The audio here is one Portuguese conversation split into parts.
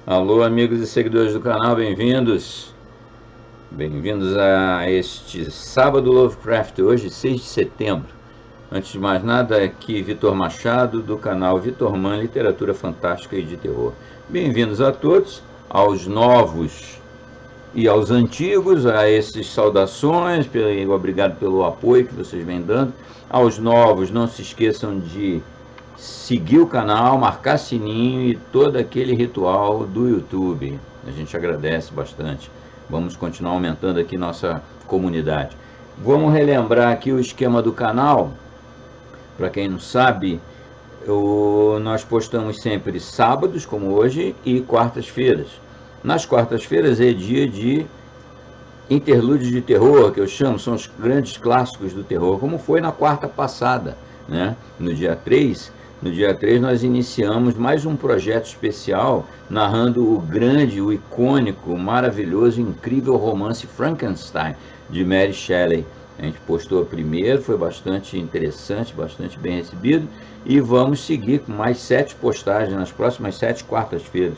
Alô, amigos e seguidores do canal, bem-vindos. Bem-vindos a este sábado Lovecraft, hoje 6 de setembro. Antes de mais nada, aqui Vitor Machado, do canal Vitor Man, Literatura Fantástica e de Terror. Bem-vindos a todos, aos novos e aos antigos, a esses saudações, obrigado pelo apoio que vocês vêm dando. Aos novos, não se esqueçam de seguir o canal, marcar sininho e todo aquele ritual do YouTube. A gente agradece bastante. Vamos continuar aumentando aqui nossa comunidade. Vamos relembrar aqui o esquema do canal. Para quem não sabe, nós postamos sempre sábados, como hoje, e quartas-feiras. Nas quartas-feiras é dia de interlúdios de terror, que eu chamo, são os grandes clássicos do terror, como foi na quarta passada, né? No dia 3 nós iniciamos mais um projeto especial narrando o grande, o icônico, o maravilhoso, incrível romance Frankenstein, de Mary Shelley. A gente postou primeiro, foi bastante interessante, bastante bem recebido, e vamos seguir com mais 7 postagens nas próximas 7 quartas-feiras.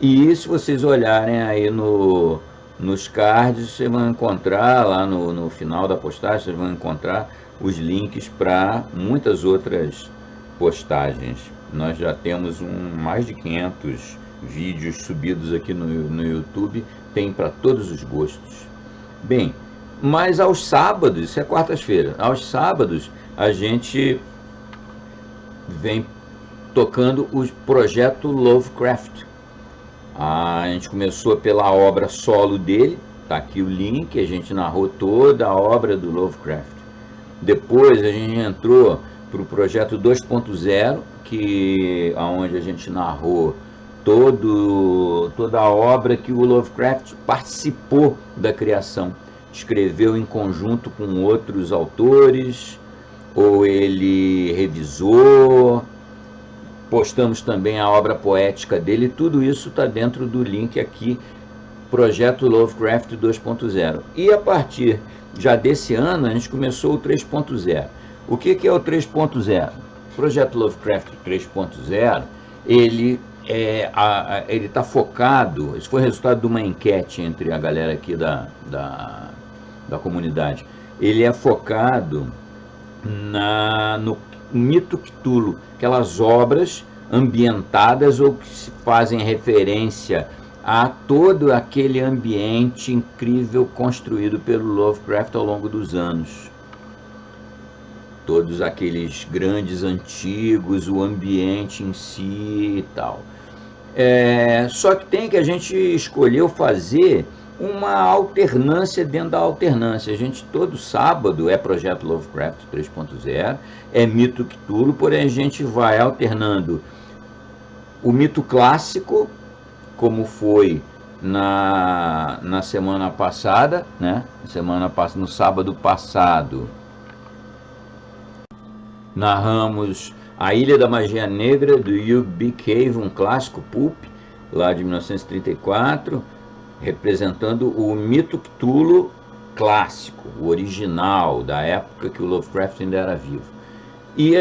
E se vocês olharem aí nos cards, vocês vão encontrar lá no final da postagem, vocês vão encontrar os links para muitas outras postagens. Nós já temos mais de 500 vídeos subidos aqui no YouTube, tem para todos os gostos. Bem, mas aos sábados, isso é quarta-feira, aos sábados a gente vem tocando o projeto Lovecraft. A gente começou pela obra solo dele, tá aqui o link, a gente narrou toda a obra do Lovecraft. Depois a gente entrou para o projeto 2.0, onde a gente narrou toda a obra que o Lovecraft participou da criação. Escreveu em conjunto com outros autores, ou ele revisou. Postamos também a obra poética dele, tudo isso está dentro do link aqui, Projeto Lovecraft 2.0. E a partir já desse ano, a gente começou o 3.0. O que é o 3.0? Projeto Lovecraft 3.0, ele está focado, isso foi resultado de uma enquete entre a galera aqui da comunidade, ele é focado no mito Cthulhu, aquelas obras ambientadas ou que se fazem referência a todo aquele ambiente incrível construído pelo Lovecraft ao longo dos anos. Todos aqueles grandes antigos, o ambiente em si e tal. Só que tem que a gente escolheu fazer uma alternância dentro da alternância. A gente, todo sábado, é Projeto Lovecraft 3.0, é mito Cthulhu, porém a gente vai alternando o mito clássico, como foi na semana passada, né? No sábado passado, narramos A Ilha da Magia Negra, do Hugh B. Cave, um clássico pulp, lá de 1934, representando o mito Cthulhu clássico, o original, da época que o Lovecraft ainda era vivo. E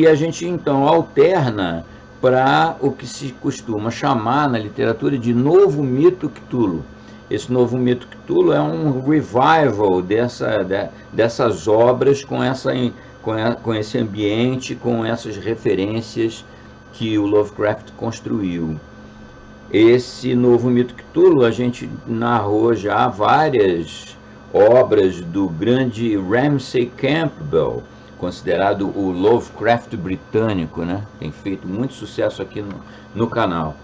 a gente então alterna para o que se costuma chamar na literatura de novo mito Cthulhu. Esse novo mito Cthulhu é um revival dessas obras com esse ambiente, com essas referências que o Lovecraft construiu. Esse novo mito Cthulhu, a gente narrou já várias obras do grande Ramsey Campbell, considerado o Lovecraft britânico, né? Tem feito muito sucesso aqui no canal.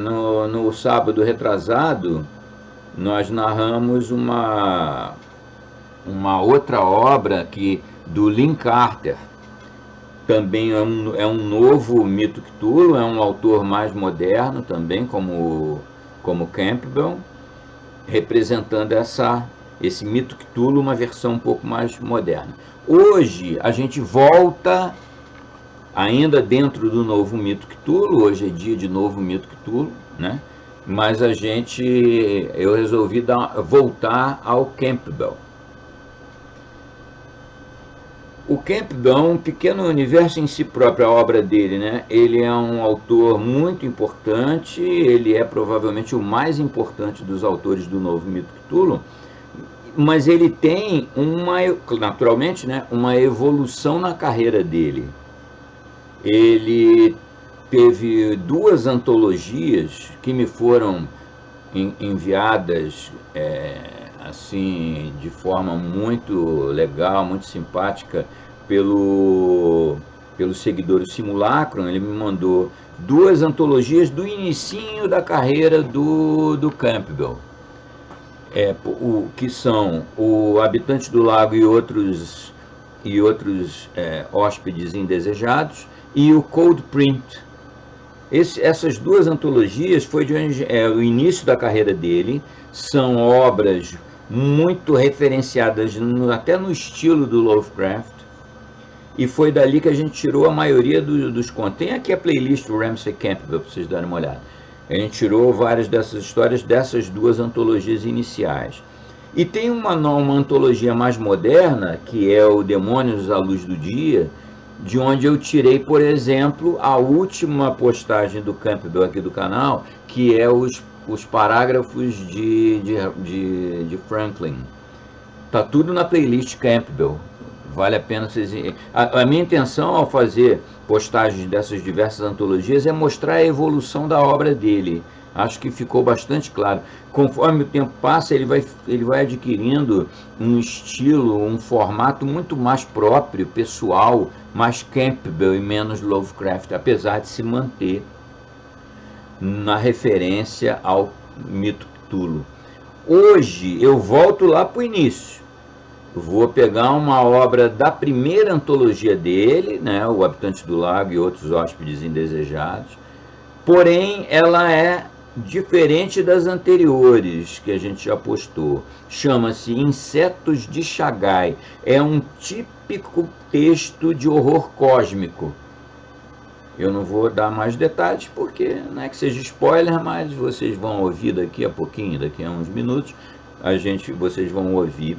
No sábado retrasado, nós narramos uma outra obra do Lin Carter. Também é um novo mito Cthulhu, é um autor mais moderno também, como Campbell, representando esse mito Cthulhu, uma versão um pouco mais moderna. Hoje a gente volta ainda dentro do novo mito Cthulhu, hoje é dia de novo mito Cthulhu, né? Mas eu resolvi voltar ao Campbell. O Campbell é um pequeno universo em si próprio, a obra dele, né? Ele é um autor muito importante, ele é provavelmente o mais importante dos autores do novo mito Cthulhu, mas ele tem naturalmente, né, uma evolução na carreira dele. Ele teve 2 antologias que me foram enviadas assim de forma muito legal, muito simpática pelo seguidor do Simulacro. Ele me mandou 2 antologias do inicinho da carreira do Campbell, que são o Habitante do Lago e outros hóspedes indesejados, e o Cold Print. Essas 2 antologias foi o início da carreira dele, são obras muito referenciadas até no estilo do Lovecraft, e foi dali que a gente tirou a maioria dos contos. Tem aqui a playlist do Ramsey Campbell para vocês darem uma olhada. A gente tirou várias dessas histórias dessas 2 antologias iniciais. E tem uma antologia mais moderna, que é o Demônios à Luz do Dia, de onde eu tirei, por exemplo, a última postagem do Campbell aqui do canal, que é os parágrafos de Franklin. Tá tudo na playlist Campbell. Vale a pena vocês... A minha intenção ao fazer postagens dessas diversas antologias é mostrar a evolução da obra dele. Acho que ficou bastante claro. Conforme o tempo passa, ele vai adquirindo um estilo, um formato muito mais próprio, pessoal, mais Campbell e menos Lovecraft, apesar de se manter na referência ao mito Cthulhu. Hoje eu volto lá para o início. Vou pegar uma obra da primeira antologia dele, né, O Habitante do Lago e Outros Hóspedes Indesejados, porém ela é diferente das anteriores que a gente já postou. Chama-se Insetos de Chagai. É um típico texto de horror cósmico. Eu não vou dar mais detalhes porque não é que seja spoiler, mas vocês vão ouvir daqui a pouquinho, daqui a uns minutos, vocês vão ouvir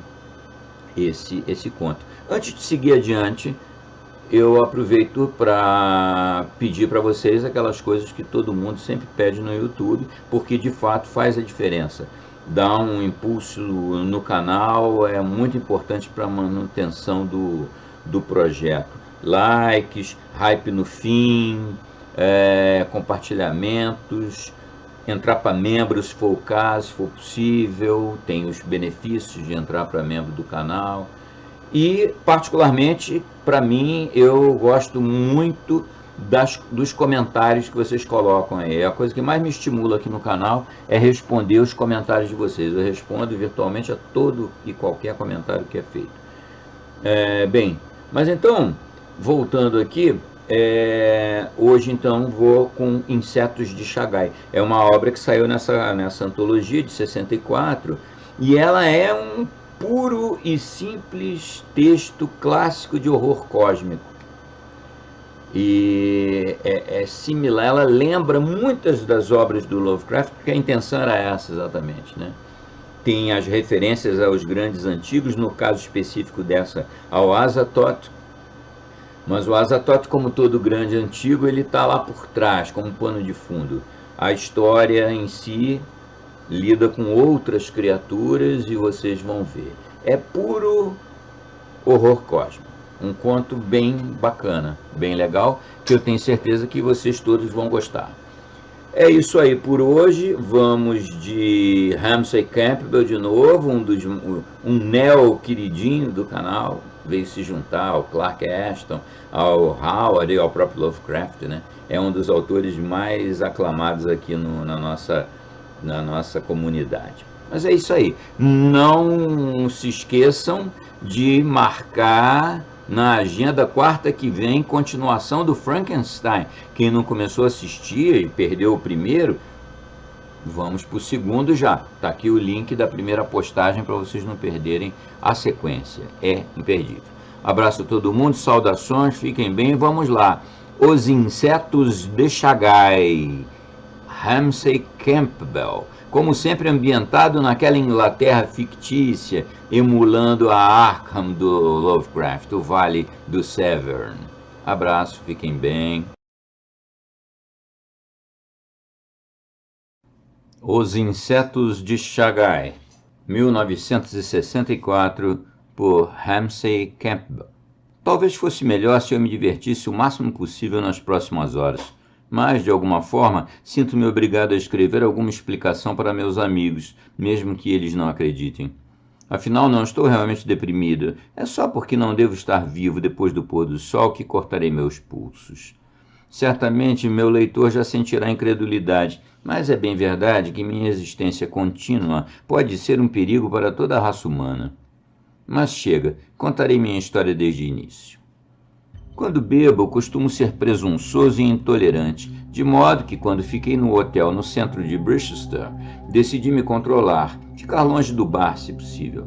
esse conto. Antes de seguir adiante, eu aproveito para pedir para vocês aquelas coisas que todo mundo sempre pede no YouTube, porque de fato faz a diferença. Dá um impulso no canal, é muito importante para a manutenção do projeto. Likes, hype no fim, compartilhamentos, entrar para membro se for o caso, se for possível, tem os benefícios de entrar para membro do canal. E, particularmente, para mim, eu gosto muito dos comentários que vocês colocam aí. A coisa que mais me estimula aqui no canal é responder os comentários de vocês. Eu respondo virtualmente a todo e qualquer comentário que é feito. Bem, mas então, voltando aqui, hoje então vou com Insetos de Chagai. É uma obra que saiu nessa antologia de 64, e ela é um puro e simples texto clássico de horror cósmico. E é similar, ela lembra muitas das obras do Lovecraft, porque a intenção era essa exatamente, né? Tem as referências aos grandes antigos, no caso específico dessa, ao Azathoth, mas o Azathoth, como todo grande antigo, ele está lá por trás, como pano de fundo. A história em si lida com outras criaturas e vocês vão ver. É puro horror cósmico. Um conto bem bacana, bem legal, que eu tenho certeza que vocês todos vão gostar. É isso aí por hoje. Vamos de Ramsey Campbell de novo, um neo-queridinho do canal. Veio se juntar ao Clark Ashton, ao Howard e ao próprio Lovecraft, né? É um dos autores mais aclamados aqui na nossa comunidade. Mas é isso aí. Não se esqueçam de marcar na agenda quarta que vem continuação do Frankenstein. Quem não começou a assistir e perdeu o primeiro, vamos para o segundo já. Está aqui o link da primeira postagem para vocês não perderem a sequência. É imperdível. Abraço a todo mundo, saudações, fiquem bem, vamos lá. Os Insetos de Chagai. Ramsay Campbell, como sempre ambientado naquela Inglaterra fictícia, emulando a Arkham do Lovecraft, o Vale do Severn. Abraço, fiquem bem. Os Insetos de Shagai, 1964, por Ramsay Campbell. Talvez fosse melhor se eu me divertisse o máximo possível nas próximas horas, mas, de alguma forma, sinto-me obrigado a escrever alguma explicação para meus amigos, mesmo que eles não acreditem. Afinal, não estou realmente deprimido, é só porque não devo estar vivo depois do pôr do sol que cortarei meus pulsos. Certamente meu leitor já sentirá incredulidade, mas é bem verdade que minha existência contínua pode ser um perigo para toda a raça humana. Mas chega, contarei minha história desde o início. Quando bebo, costumo ser presunçoso e intolerante, de modo que quando fiquei no hotel no centro de Bristol, decidi me controlar, ficar longe do bar, se possível.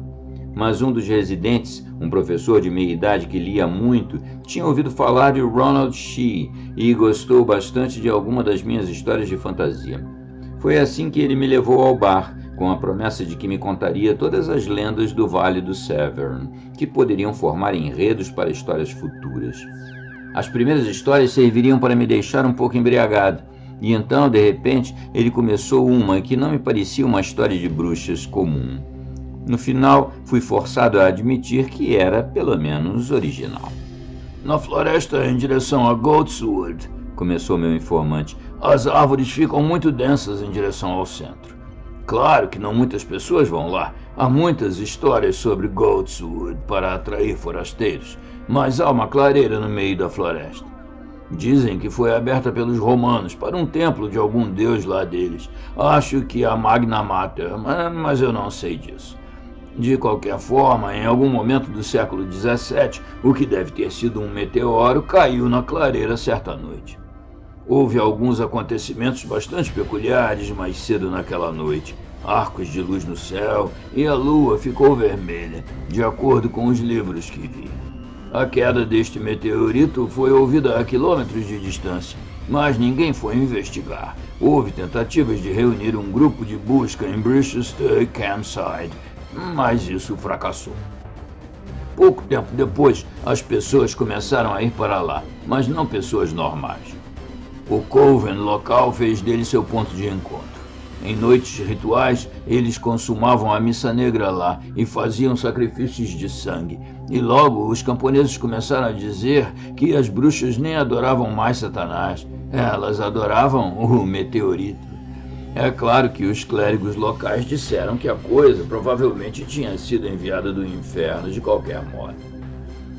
Mas um dos residentes, um professor de meia-idade que lia muito, tinha ouvido falar de Ronald Shea e gostou bastante de alguma das minhas histórias de fantasia. Foi assim que ele me levou ao bar, com a promessa de que me contaria todas as lendas do Vale do Severn, que poderiam formar enredos para histórias futuras. As primeiras histórias serviriam para me deixar um pouco embriagado, e então, de repente, ele começou uma que não me parecia uma história de bruxas comum. No final, fui forçado a admitir que era, pelo menos, original. Na floresta em direção a Goatswood, começou meu informante, as árvores ficam muito densas em direção ao centro. Claro que não muitas pessoas vão lá. Há muitas histórias sobre Goatswood para atrair forasteiros, mas há uma clareira no meio da floresta. Dizem que foi aberta pelos romanos para um templo de algum deus lá deles. Acho que a Magna Mater, mas eu não sei disso. De qualquer forma, em algum momento do século XVII, o que deve ter sido um meteoro caiu na clareira certa noite. Houve alguns acontecimentos bastante peculiares mais cedo naquela noite. Arcos de luz no céu e a lua ficou vermelha, de acordo com os livros que vi. A queda deste meteorito foi ouvida a quilômetros de distância, mas ninguém foi investigar. Houve tentativas de reunir um grupo de busca em Bristol Campsite, mas isso fracassou. Pouco tempo depois, as pessoas começaram a ir para lá, mas não pessoas normais. O coven local fez dele seu ponto de encontro. Em noites rituais, eles consumavam a missa negra lá e faziam sacrifícios de sangue. E logo os camponeses começaram a dizer que as bruxas nem adoravam mais Satanás, elas adoravam o meteorito. É claro que os clérigos locais disseram que a coisa provavelmente tinha sido enviada do inferno de qualquer modo.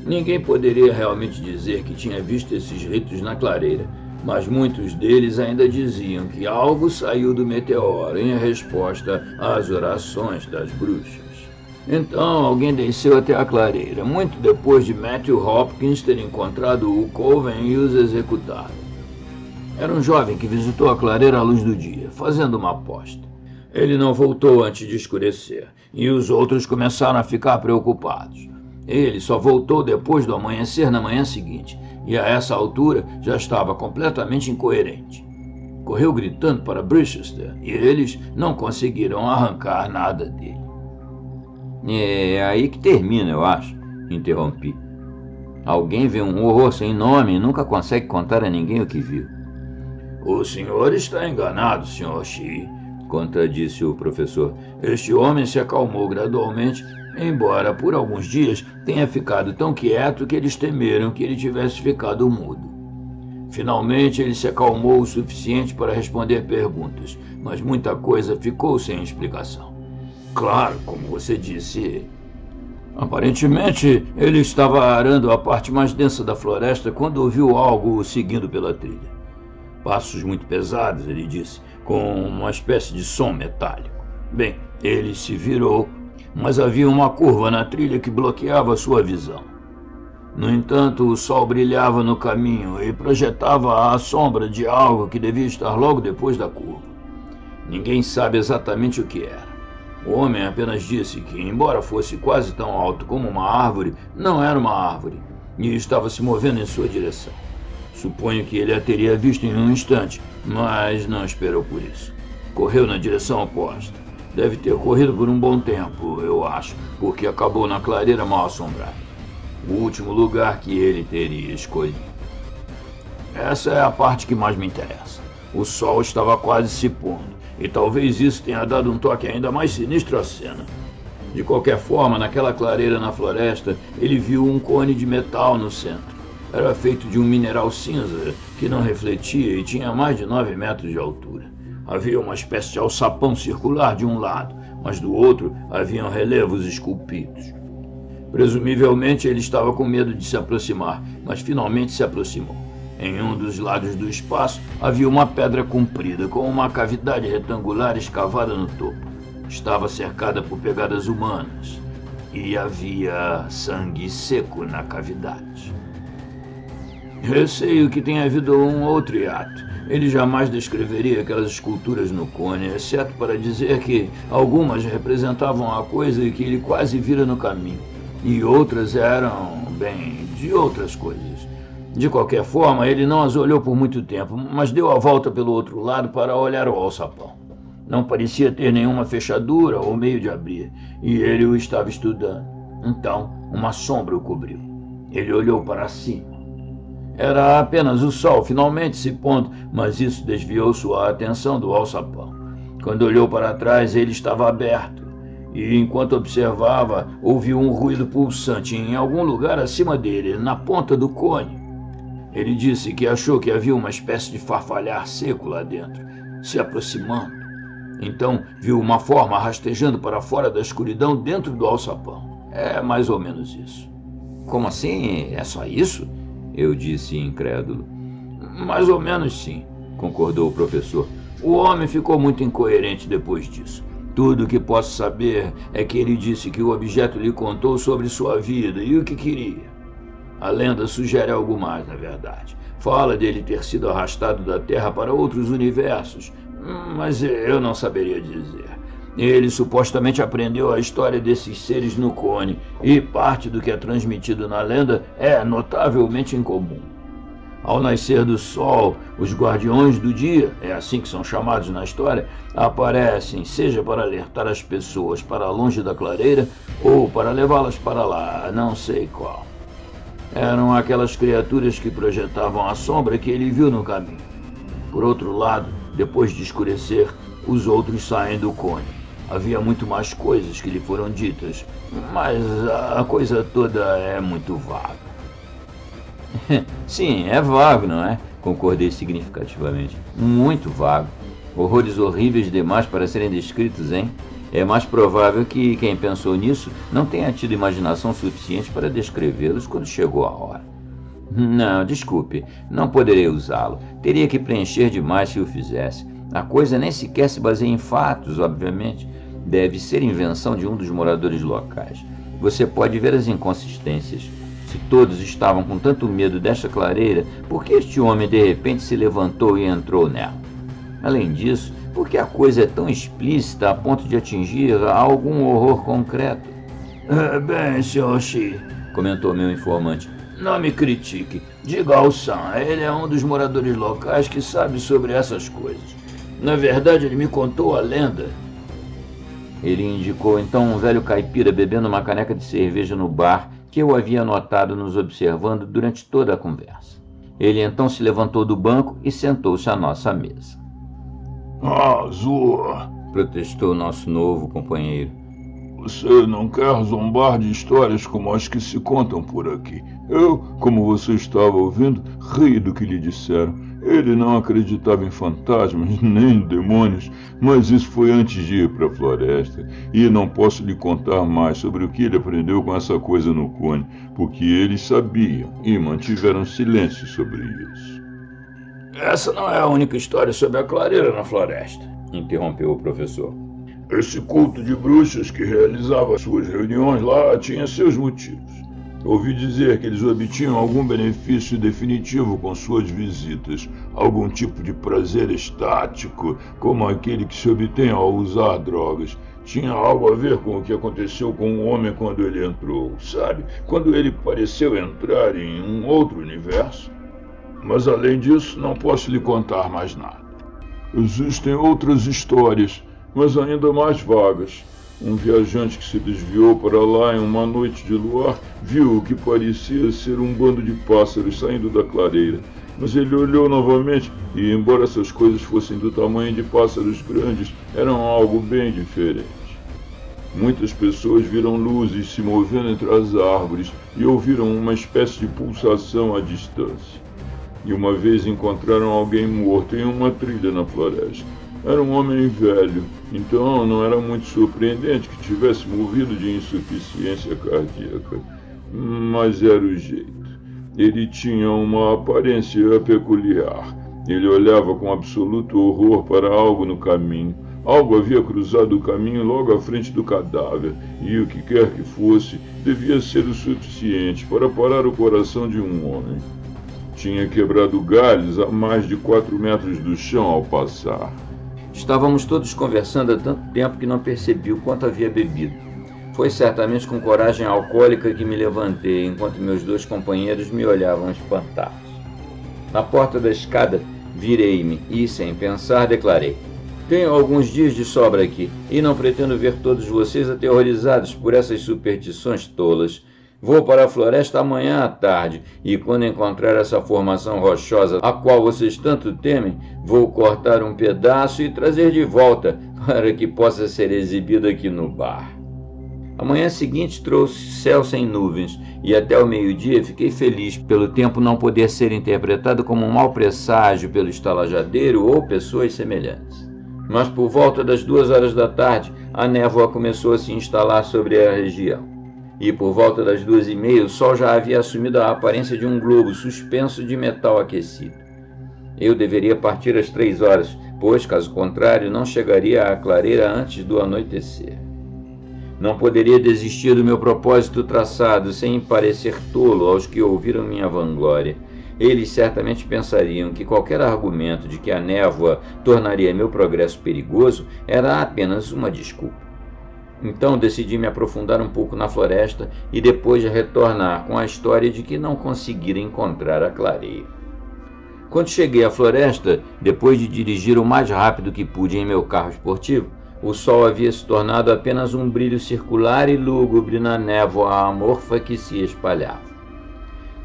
Ninguém poderia realmente dizer que tinha visto esses ritos na clareira, mas muitos deles ainda diziam que algo saiu do meteoro em resposta às orações das bruxas. Então alguém desceu até a clareira, muito depois de Matthew Hopkins ter encontrado o coven e os executado. Era um jovem que visitou a clareira à luz do dia, fazendo uma aposta. Ele não voltou antes de escurecer, e os outros começaram a ficar preocupados. Ele só voltou depois do amanhecer na manhã seguinte, e a essa altura já estava completamente incoerente. Correu gritando para Bristol e eles não conseguiram arrancar nada dele. É aí que termina, eu acho, interrompi. Alguém vê um horror sem nome e nunca consegue contar a ninguém o que viu. O senhor está enganado, Sr. Shea, contradisse o professor. Este homem se acalmou gradualmente, embora por alguns dias tenha ficado tão quieto que eles temeram que ele tivesse ficado mudo. Finalmente ele se acalmou o suficiente para responder perguntas, mas muita coisa ficou sem explicação. Claro, como você disse, aparentemente ele estava arando a parte mais densa da floresta quando ouviu algo o seguindo pela trilha. Passos muito pesados, ele disse, com uma espécie de som metálico. Bem, ele se virou, mas havia uma curva na trilha que bloqueava sua visão. No entanto, o sol brilhava no caminho e projetava a sombra de algo que devia estar logo depois da curva. Ninguém sabe exatamente o que era. O homem apenas disse que, embora fosse quase tão alto como uma árvore, não era uma árvore, e estava se movendo em sua direção. Suponho que ele a teria visto em um instante, mas não esperou por isso. Correu na direção oposta. Deve ter corrido por um bom tempo, eu acho, porque acabou na clareira mal assombrada. O último lugar que ele teria escolhido. Essa é a parte que mais me interessa. O sol estava quase se pondo, e talvez isso tenha dado um toque ainda mais sinistro à cena. De qualquer forma, naquela clareira na floresta, ele viu um cone de metal no centro. Era feito de um mineral cinza que não refletia e tinha mais de 9 metros de altura. Havia uma espécie de alçapão circular de um lado, mas do outro haviam relevos esculpidos. Presumivelmente ele estava com medo de se aproximar, mas finalmente se aproximou. Em um dos lados do espaço havia uma pedra comprida com uma cavidade retangular escavada no topo. Estava cercada por pegadas humanas e havia sangue seco na cavidade. Receio que tenha havido um outro hiato. Ele jamais descreveria aquelas esculturas no cone, exceto para dizer que algumas representavam a coisa que ele quase vira no caminho, e outras eram, bem, de outras coisas. De qualquer forma, ele não as olhou por muito tempo, mas deu a volta pelo outro lado para olhar o alçapão. Não parecia ter nenhuma fechadura ou meio de abrir, e ele o estava estudando. Então, uma sombra o cobriu. Ele olhou para cima. Era apenas o sol finalmente se pondo, mas isso desviou sua atenção do alçapão. Quando olhou para trás, ele estava aberto, e enquanto observava, ouviu um ruído pulsante em algum lugar acima dele, na ponta do cone. Ele disse que achou que havia uma espécie de farfalhar seco lá dentro, se aproximando. Então viu uma forma rastejando para fora da escuridão dentro do alçapão. É mais ou menos isso. Como assim? É só isso? Eu disse incrédulo. Mais ou menos sim, concordou o professor. O homem ficou muito incoerente depois disso. Tudo o que posso saber é que ele disse que o objeto lhe contou sobre sua vida e o que queria. A lenda sugere algo mais, na verdade. Fala dele ter sido arrastado da Terra para outros universos, mas eu não saberia dizer. Ele supostamente aprendeu a história desses seres no cone, e parte do que é transmitido na lenda é notavelmente incomum. Ao nascer do sol, os guardiões do dia, é assim que são chamados na história, aparecem, seja para alertar as pessoas para longe da clareira, ou para levá-las para lá, não sei qual. Eram aquelas criaturas que projetavam a sombra que ele viu no caminho. Por outro lado, depois de escurecer, os outros saem do cone. Havia muito mais coisas que lhe foram ditas, mas a coisa toda é muito vaga. Sim, é vago, não é? Concordei significativamente. Muito vago. Horrores horríveis demais para serem descritos, hein? É mais provável que quem pensou nisso não tenha tido imaginação suficiente para descrevê-los quando chegou a hora. Não, desculpe, não poderei usá-lo. Teria que preencher demais se o fizesse. A coisa nem sequer se baseia em fatos, obviamente. Deve ser invenção de um dos moradores locais. Você pode ver as inconsistências. Se todos estavam com tanto medo desta clareira, por que este homem de repente se levantou e entrou nela? Além disso, por que a coisa é tão explícita a ponto de atingir algum horror concreto? Bem, Sr. Shi, comentou meu informante, não me critique. Diga ao Sam, ele é um dos moradores locais que sabe sobre essas coisas. Na verdade, ele me contou a lenda. Ele indicou então um velho caipira bebendo uma caneca de cerveja no bar que eu havia notado nos observando durante toda a conversa. Ele então se levantou do banco e sentou-se à nossa mesa. Zua, protestou nosso novo companheiro. Você não quer zombar de histórias como as que se contam por aqui. Eu, como você estava ouvindo, ri do que lhe disseram. Ele não acreditava em fantasmas nem em demônios, mas isso foi antes de ir para a floresta. E não posso lhe contar mais sobre o que ele aprendeu com essa coisa no cone, porque eles sabiam e mantiveram silêncio sobre isso. Essa não é a única história sobre a clareira na floresta, interrompeu o professor. Esse culto de bruxas que realizava suas reuniões lá tinha seus motivos. Ouvi dizer que eles obtinham algum benefício definitivo com suas visitas, algum tipo de prazer estático, como aquele que se obtém ao usar drogas. Tinha algo a ver com o que aconteceu com o homem quando ele entrou, sabe? Quando ele pareceu entrar em um outro universo. Mas além disso, não posso lhe contar mais nada. Existem outras histórias, mas ainda mais vagas. Um viajante que se desviou para lá em uma noite de luar viu o que parecia ser um bando de pássaros saindo da clareira. Mas ele olhou novamente e, embora essas coisas fossem do tamanho de pássaros grandes, eram algo bem diferente. Muitas pessoas viram luzes se movendo entre as árvores e ouviram uma espécie de pulsação à distância. E uma vez encontraram alguém morto em uma trilha na floresta. Era um homem velho, então não era muito surpreendente que tivesse morrido de insuficiência cardíaca. Mas era o jeito. Ele tinha uma aparência peculiar. Ele olhava com absoluto horror para algo no caminho. Algo havia cruzado o caminho logo à frente do cadáver, e o que quer que fosse, devia ser o suficiente para parar o coração de um homem. Tinha quebrado galhos a mais de 4 metros do chão ao passar. Estávamos todos conversando há tanto tempo que não percebi o quanto havia bebido. Foi certamente com coragem alcoólica que me levantei, enquanto meus 2 companheiros me olhavam espantados. Na porta da escada, virei-me e, sem pensar, declarei: tenho alguns dias de sobra aqui, e não pretendo ver todos vocês aterrorizados por essas superstições tolas. Vou para a floresta amanhã à tarde, e quando encontrar essa formação rochosa a qual vocês tanto temem, vou cortar um pedaço e trazer de volta, para que possa ser exibido aqui no bar. A manhã seguinte trouxe céu sem nuvens, e até o meio-dia fiquei feliz pelo tempo não poder ser interpretado como um mau presságio pelo estalajadeiro ou pessoas semelhantes. Mas por volta das 2 horas da tarde, a névoa começou a se instalar sobre a região. E por volta das 2h30, o sol já havia assumido a aparência de um globo suspenso de metal aquecido. Eu deveria partir às 3 horas, pois, caso contrário, não chegaria à clareira antes do anoitecer. Não poderia desistir do meu propósito traçado sem parecer tolo aos que ouviram minha vanglória. Eles certamente pensariam que qualquer argumento de que a névoa tornaria meu progresso perigoso era apenas uma desculpa. Então decidi me aprofundar um pouco na floresta e depois retornar com a história de que não conseguira encontrar a clareira. Quando cheguei à floresta, depois de dirigir o mais rápido que pude em meu carro esportivo, o sol havia se tornado apenas um brilho circular e lúgubre na névoa amorfa que se espalhava.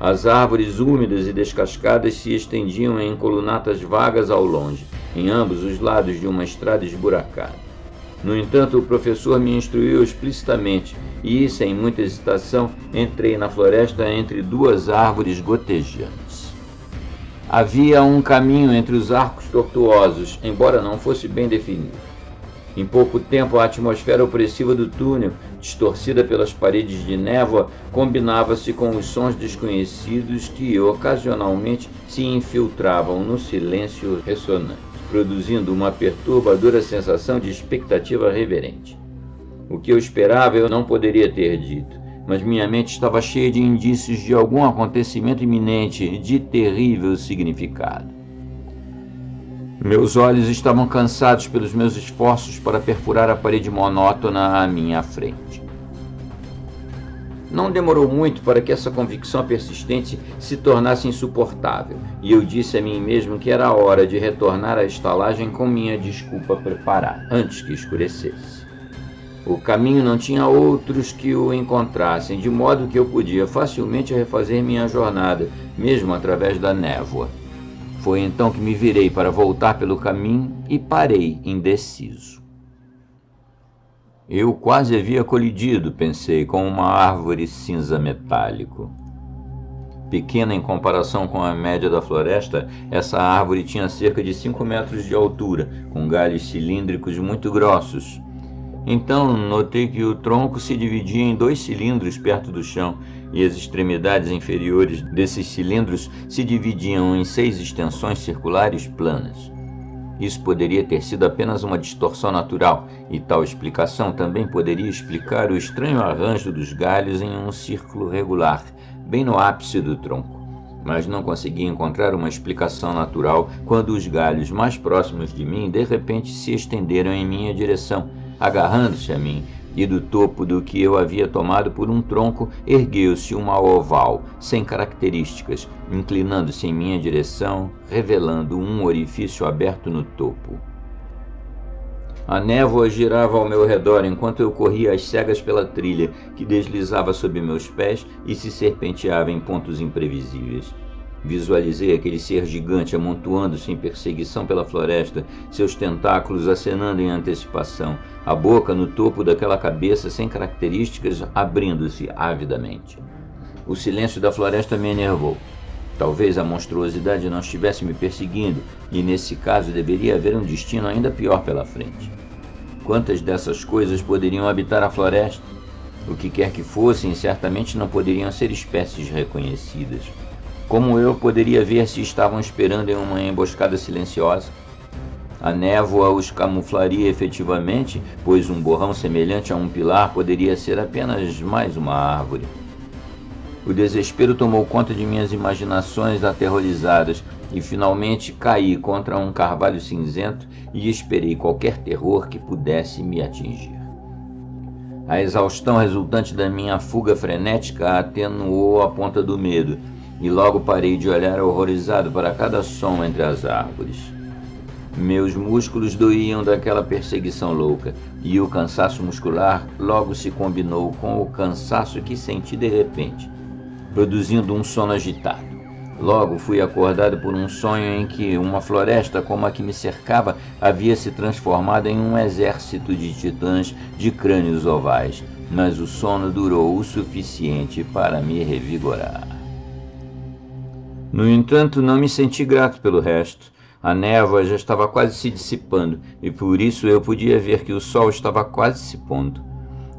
As árvores úmidas e descascadas se estendiam em colunatas vagas ao longe, em ambos os lados de uma estrada esburacada. No entanto, o professor me instruiu explicitamente e, sem muita hesitação, entrei na floresta entre 2 árvores gotejantes. Havia um caminho entre os arcos tortuosos, embora não fosse bem definido. Em pouco tempo, a atmosfera opressiva do túnel, distorcida pelas paredes de névoa, combinava-se com os sons desconhecidos que, ocasionalmente, se infiltravam no silêncio ressonante, produzindo uma perturbadora sensação de expectativa reverente. O que eu esperava eu não poderia ter dito, mas minha mente estava cheia de indícios de algum acontecimento iminente de terrível significado. Meus olhos estavam cansados pelos meus esforços para perfurar a parede monótona à minha frente. Não demorou muito para que essa convicção persistente se tornasse insuportável, e eu disse a mim mesmo que era hora de retornar à estalagem com minha desculpa preparada, antes que escurecesse. O caminho não tinha outros que o encontrassem, de modo que eu podia facilmente refazer minha jornada, mesmo através da névoa. Foi então que me virei para voltar pelo caminho e parei indeciso. Eu quase havia colidido, pensei, com uma árvore cinza metálico. Pequena em comparação com a média da floresta, essa árvore tinha cerca de 5 metros de altura, com galhos cilíndricos muito grossos. Então notei que o tronco se dividia em 2 cilindros perto do chão, e as extremidades inferiores desses cilindros se dividiam em 6 extensões circulares planas. Isso poderia ter sido apenas uma distorção natural, e tal explicação também poderia explicar o estranho arranjo dos galhos em um círculo regular, bem no ápice do tronco. Mas não consegui encontrar uma explicação natural quando os galhos mais próximos de mim de repente se estenderam em minha direção, agarrando-se a mim, e do topo do que eu havia tomado por um tronco ergueu-se uma oval, sem características, inclinando-se em minha direção, revelando um orifício aberto no topo. A névoa girava ao meu redor enquanto eu corria às cegas pela trilha, que deslizava sob meus pés e se serpenteava em pontos imprevisíveis. Visualizei aquele ser gigante amontoando-se em perseguição pela floresta, seus tentáculos acenando em antecipação, a boca no topo daquela cabeça sem características abrindo-se avidamente. O silêncio da floresta me enervou. Talvez a monstruosidade não estivesse me perseguindo, e nesse caso deveria haver um destino ainda pior pela frente. Quantas dessas coisas poderiam habitar a floresta? O que quer que fossem, certamente não poderiam ser espécies reconhecidas. Como eu poderia ver se estavam esperando em uma emboscada silenciosa? A névoa os camuflaria efetivamente, pois um borrão semelhante a um pilar poderia ser apenas mais uma árvore. O desespero tomou conta de minhas imaginações aterrorizadas e finalmente caí contra um carvalho cinzento e esperei qualquer terror que pudesse me atingir. A exaustão resultante da minha fuga frenética atenuou a ponta do medo, e logo parei de olhar horrorizado para cada som entre as árvores. Meus músculos doíam daquela perseguição louca, e o cansaço muscular logo se combinou com o cansaço que senti de repente, produzindo um sono agitado. Logo fui acordado por um sonho em que uma floresta como a que me cercava havia se transformado em um exército de titãs de crânios ovais, mas o sono durou o suficiente para me revigorar. No entanto, não me senti grato pelo resto. A névoa já estava quase se dissipando, e por isso eu podia ver que o sol estava quase se pondo.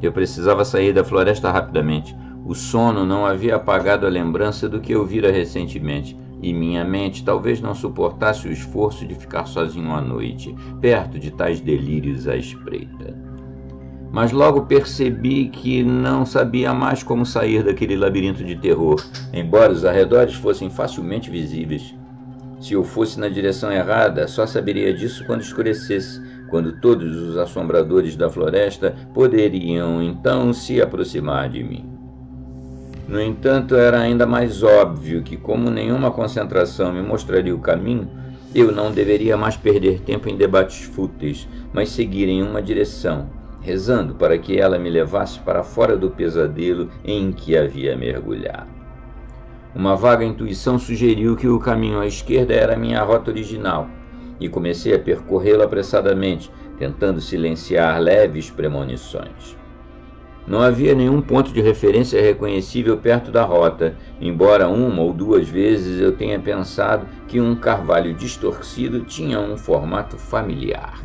Eu precisava sair da floresta rapidamente. O sono não havia apagado a lembrança do que eu vira recentemente, e minha mente talvez não suportasse o esforço de ficar sozinho à noite, perto de tais delírios à espreita. Mas logo percebi que não sabia mais como sair daquele labirinto de terror, embora os arredores fossem facilmente visíveis. Se eu fosse na direção errada, só saberia disso quando escurecesse, quando todos os assombradores da floresta poderiam então se aproximar de mim. No entanto, era ainda mais óbvio que, como nenhuma concentração me mostraria o caminho, eu não deveria mais perder tempo em debates fúteis, mas seguir em uma direção, rezando para que ela me levasse para fora do pesadelo em que havia mergulhado. Uma vaga intuição sugeriu que o caminho à esquerda era minha rota original, e comecei a percorrê-lo apressadamente, tentando silenciar leves premonições. Não havia nenhum ponto de referência reconhecível perto da rota, embora uma ou duas vezes eu tenha pensado que um carvalho distorcido tinha um formato familiar.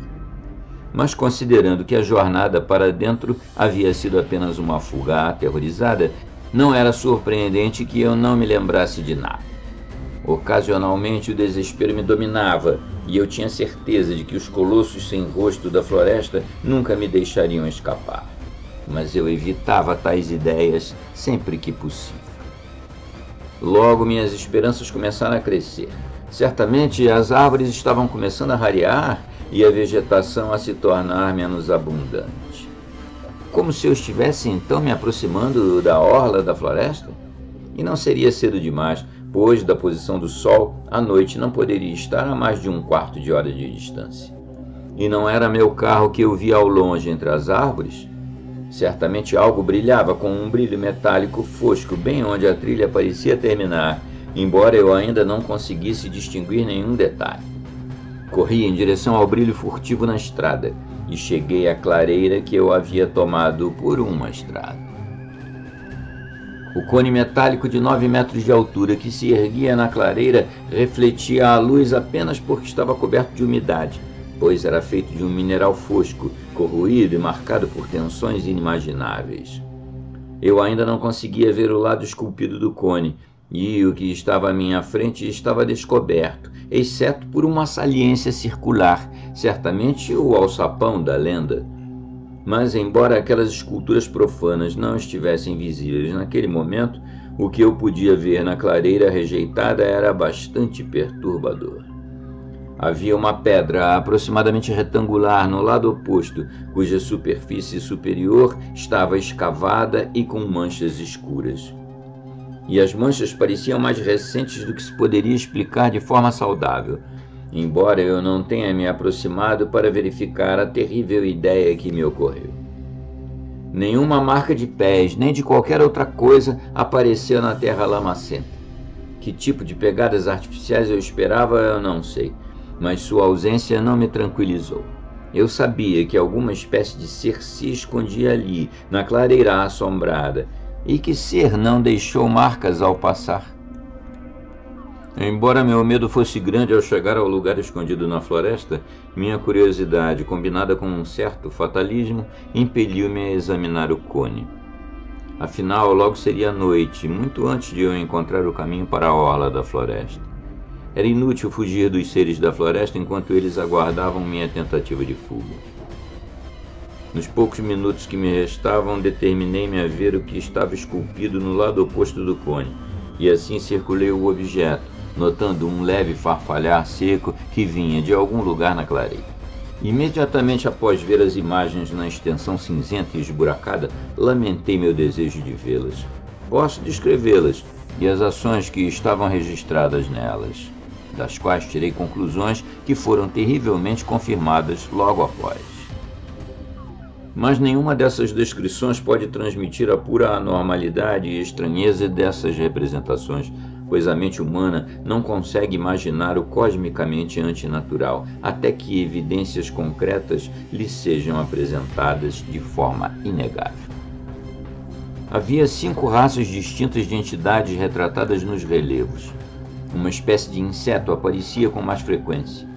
Mas considerando que a jornada para dentro havia sido apenas uma fuga aterrorizada, não era surpreendente que eu não me lembrasse de nada. Ocasionalmente o desespero me dominava, e eu tinha certeza de que os colossos sem rosto da floresta nunca me deixariam escapar. Mas eu evitava tais ideias sempre que possível. Logo minhas esperanças começaram a crescer. Certamente as árvores estavam começando a rarear e a vegetação a se tornar menos abundante. Como se eu estivesse então me aproximando da orla da floresta? E não seria cedo demais, pois da posição do sol, a noite não poderia estar a mais de um quarto de hora de distância. E não era meu carro que eu via ao longe entre as árvores? Certamente algo brilhava com um brilho metálico fosco bem onde a trilha parecia terminar, embora eu ainda não conseguisse distinguir nenhum detalhe. Corri em direção ao brilho furtivo na estrada e cheguei à clareira que eu havia tomado por uma estrada. O cone metálico de 9 metros de altura que se erguia na clareira refletia a luz apenas porque estava coberto de umidade, pois era feito de um mineral fosco, corroído e marcado por tensões inimagináveis. Eu ainda não conseguia ver o lado esculpido do cone, e o que estava à minha frente estava descoberto, exceto por uma saliência circular, certamente o alçapão da lenda. Mas, embora aquelas esculturas profanas não estivessem visíveis naquele momento, o que eu podia ver na clareira rejeitada era bastante perturbador. Havia uma pedra aproximadamente retangular no lado oposto, cuja superfície superior estava escavada e com manchas escuras. E as manchas pareciam mais recentes do que se poderia explicar de forma saudável, embora eu não tenha me aproximado para verificar a terrível ideia que me ocorreu. Nenhuma marca de pés, nem de qualquer outra coisa apareceu na terra lamacenta. Que tipo de pegadas artificiais eu esperava, eu não sei, mas sua ausência não me tranquilizou. Eu sabia que alguma espécie de ser se escondia ali, na clareira assombrada, e que ser não deixou marcas ao passar. Embora meu medo fosse grande ao chegar ao lugar escondido na floresta, minha curiosidade, combinada com um certo fatalismo, impeliu-me a examinar o cone. Afinal, logo seria noite, muito antes de eu encontrar o caminho para a orla da floresta. Era inútil fugir dos seres da floresta enquanto eles aguardavam minha tentativa de fuga. Nos poucos minutos que me restavam, determinei-me a ver o que estava esculpido no lado oposto do cone, e assim circulei o objeto, notando um leve farfalhar seco que vinha de algum lugar na clareira. Imediatamente após ver as imagens na extensão cinzenta e esburacada, lamentei meu desejo de vê-las. Posso descrevê-las e as ações que estavam registradas nelas, das quais tirei conclusões que foram terrivelmente confirmadas logo após. Mas nenhuma dessas descrições pode transmitir a pura anormalidade e estranheza dessas representações, pois a mente humana não consegue imaginar o cosmicamente antinatural, até que evidências concretas lhe sejam apresentadas de forma inegável. Havia 5 raças distintas de entidades retratadas nos relevos. Uma espécie de inseto aparecia com mais frequência.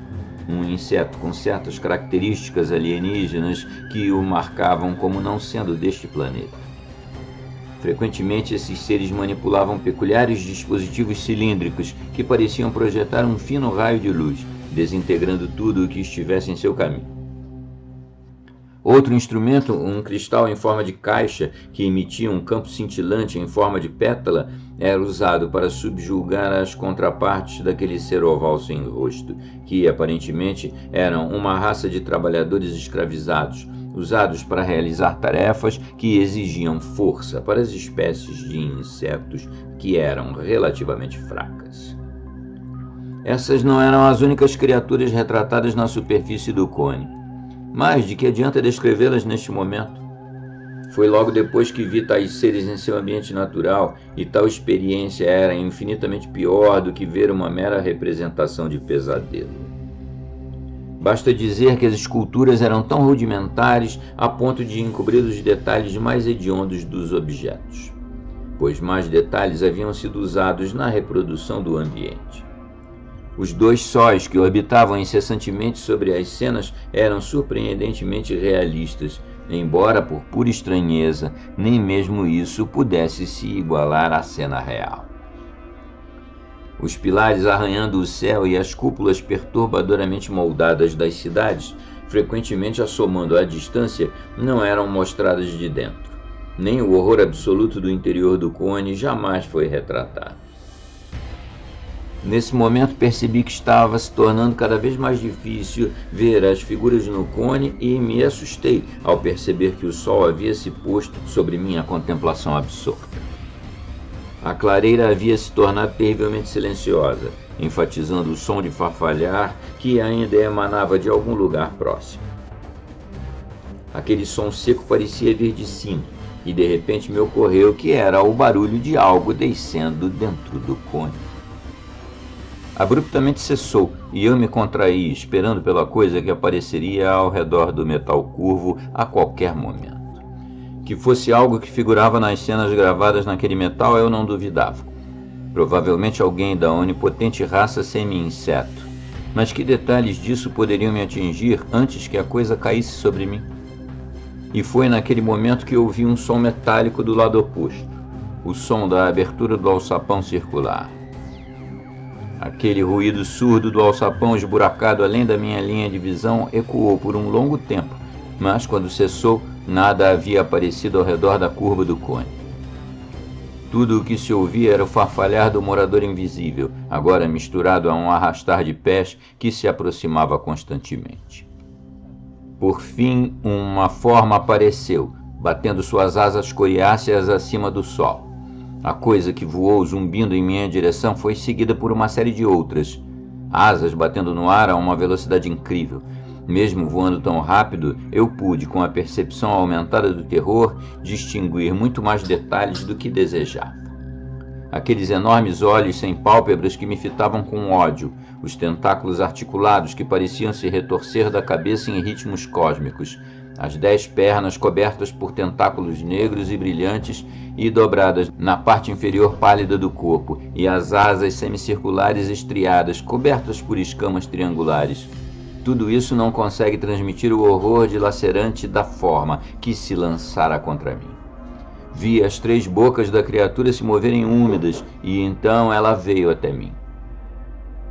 Um inseto com certas características alienígenas que o marcavam como não sendo deste planeta. Frequentemente, esses seres manipulavam peculiares dispositivos cilíndricos que pareciam projetar um fino raio de luz, desintegrando tudo o que estivesse em seu caminho. Outro instrumento, um cristal em forma de caixa que emitia um campo cintilante em forma de pétala, era usado para subjugar as contrapartes daquele ser oval sem rosto, que aparentemente eram uma raça de trabalhadores escravizados, usados para realizar tarefas que exigiam força para as espécies de insetos que eram relativamente fracas. Essas não eram as únicas criaturas retratadas na superfície do cone. Mas de que adianta descrevê-las neste momento? Foi logo depois que vi tais seres em seu ambiente natural, e tal experiência era infinitamente pior do que ver uma mera representação de pesadelo. Basta dizer que as esculturas eram tão rudimentares a ponto de encobrir os detalhes mais hediondos dos objetos, pois mais detalhes haviam sido usados na reprodução do ambiente. Os 2 sóis que orbitavam incessantemente sobre as cenas eram surpreendentemente realistas, embora por pura estranheza, nem mesmo isso pudesse se igualar à cena real. Os pilares arranhando o céu e as cúpulas perturbadoramente moldadas das cidades, frequentemente assomando à distância, não eram mostradas de dentro. Nem o horror absoluto do interior do cone jamais foi retratado. Nesse momento percebi que estava se tornando cada vez mais difícil ver as figuras no cone e me assustei ao perceber que o sol havia se posto sobre minha contemplação absorta. A clareira havia se tornado terrivelmente silenciosa, enfatizando o som de farfalhar que ainda emanava de algum lugar próximo. Aquele som seco parecia vir de cima, e de repente me ocorreu que era o barulho de algo descendo dentro do cone. Abruptamente cessou, e eu me contraí, esperando pela coisa que apareceria ao redor do metal curvo a qualquer momento. Que fosse algo que figurava nas cenas gravadas naquele metal, eu não duvidava. Provavelmente alguém da onipotente raça semi-inseto. Mas que detalhes disso poderiam me atingir antes que a coisa caísse sobre mim? E foi naquele momento que ouvi um som metálico do lado oposto, o som da abertura do alçapão circular. Aquele ruído surdo do alçapão esburacado além da minha linha de visão ecoou por um longo tempo, mas quando cessou, nada havia aparecido ao redor da curva do cone. Tudo o que se ouvia era o farfalhar do morador invisível, agora misturado a um arrastar de pés que se aproximava constantemente. Por fim, uma forma apareceu, batendo suas asas coriáceas acima do sol. A coisa que voou zumbindo em minha direção foi seguida por uma série de outras, asas batendo no ar a uma velocidade incrível. Mesmo voando tão rápido, eu pude, com a percepção aumentada do terror, distinguir muito mais detalhes do que desejava. Aqueles enormes olhos sem pálpebras que me fitavam com ódio, os tentáculos articulados que pareciam se retorcer da cabeça em ritmos cósmicos, as 10 pernas cobertas por tentáculos negros e brilhantes e dobradas na parte inferior pálida do corpo, e as asas semicirculares estriadas, cobertas por escamas triangulares. Tudo isso não consegue transmitir o horror dilacerante da forma que se lançara contra mim. Vi as 3 bocas da criatura se moverem úmidas, e então ela veio até mim.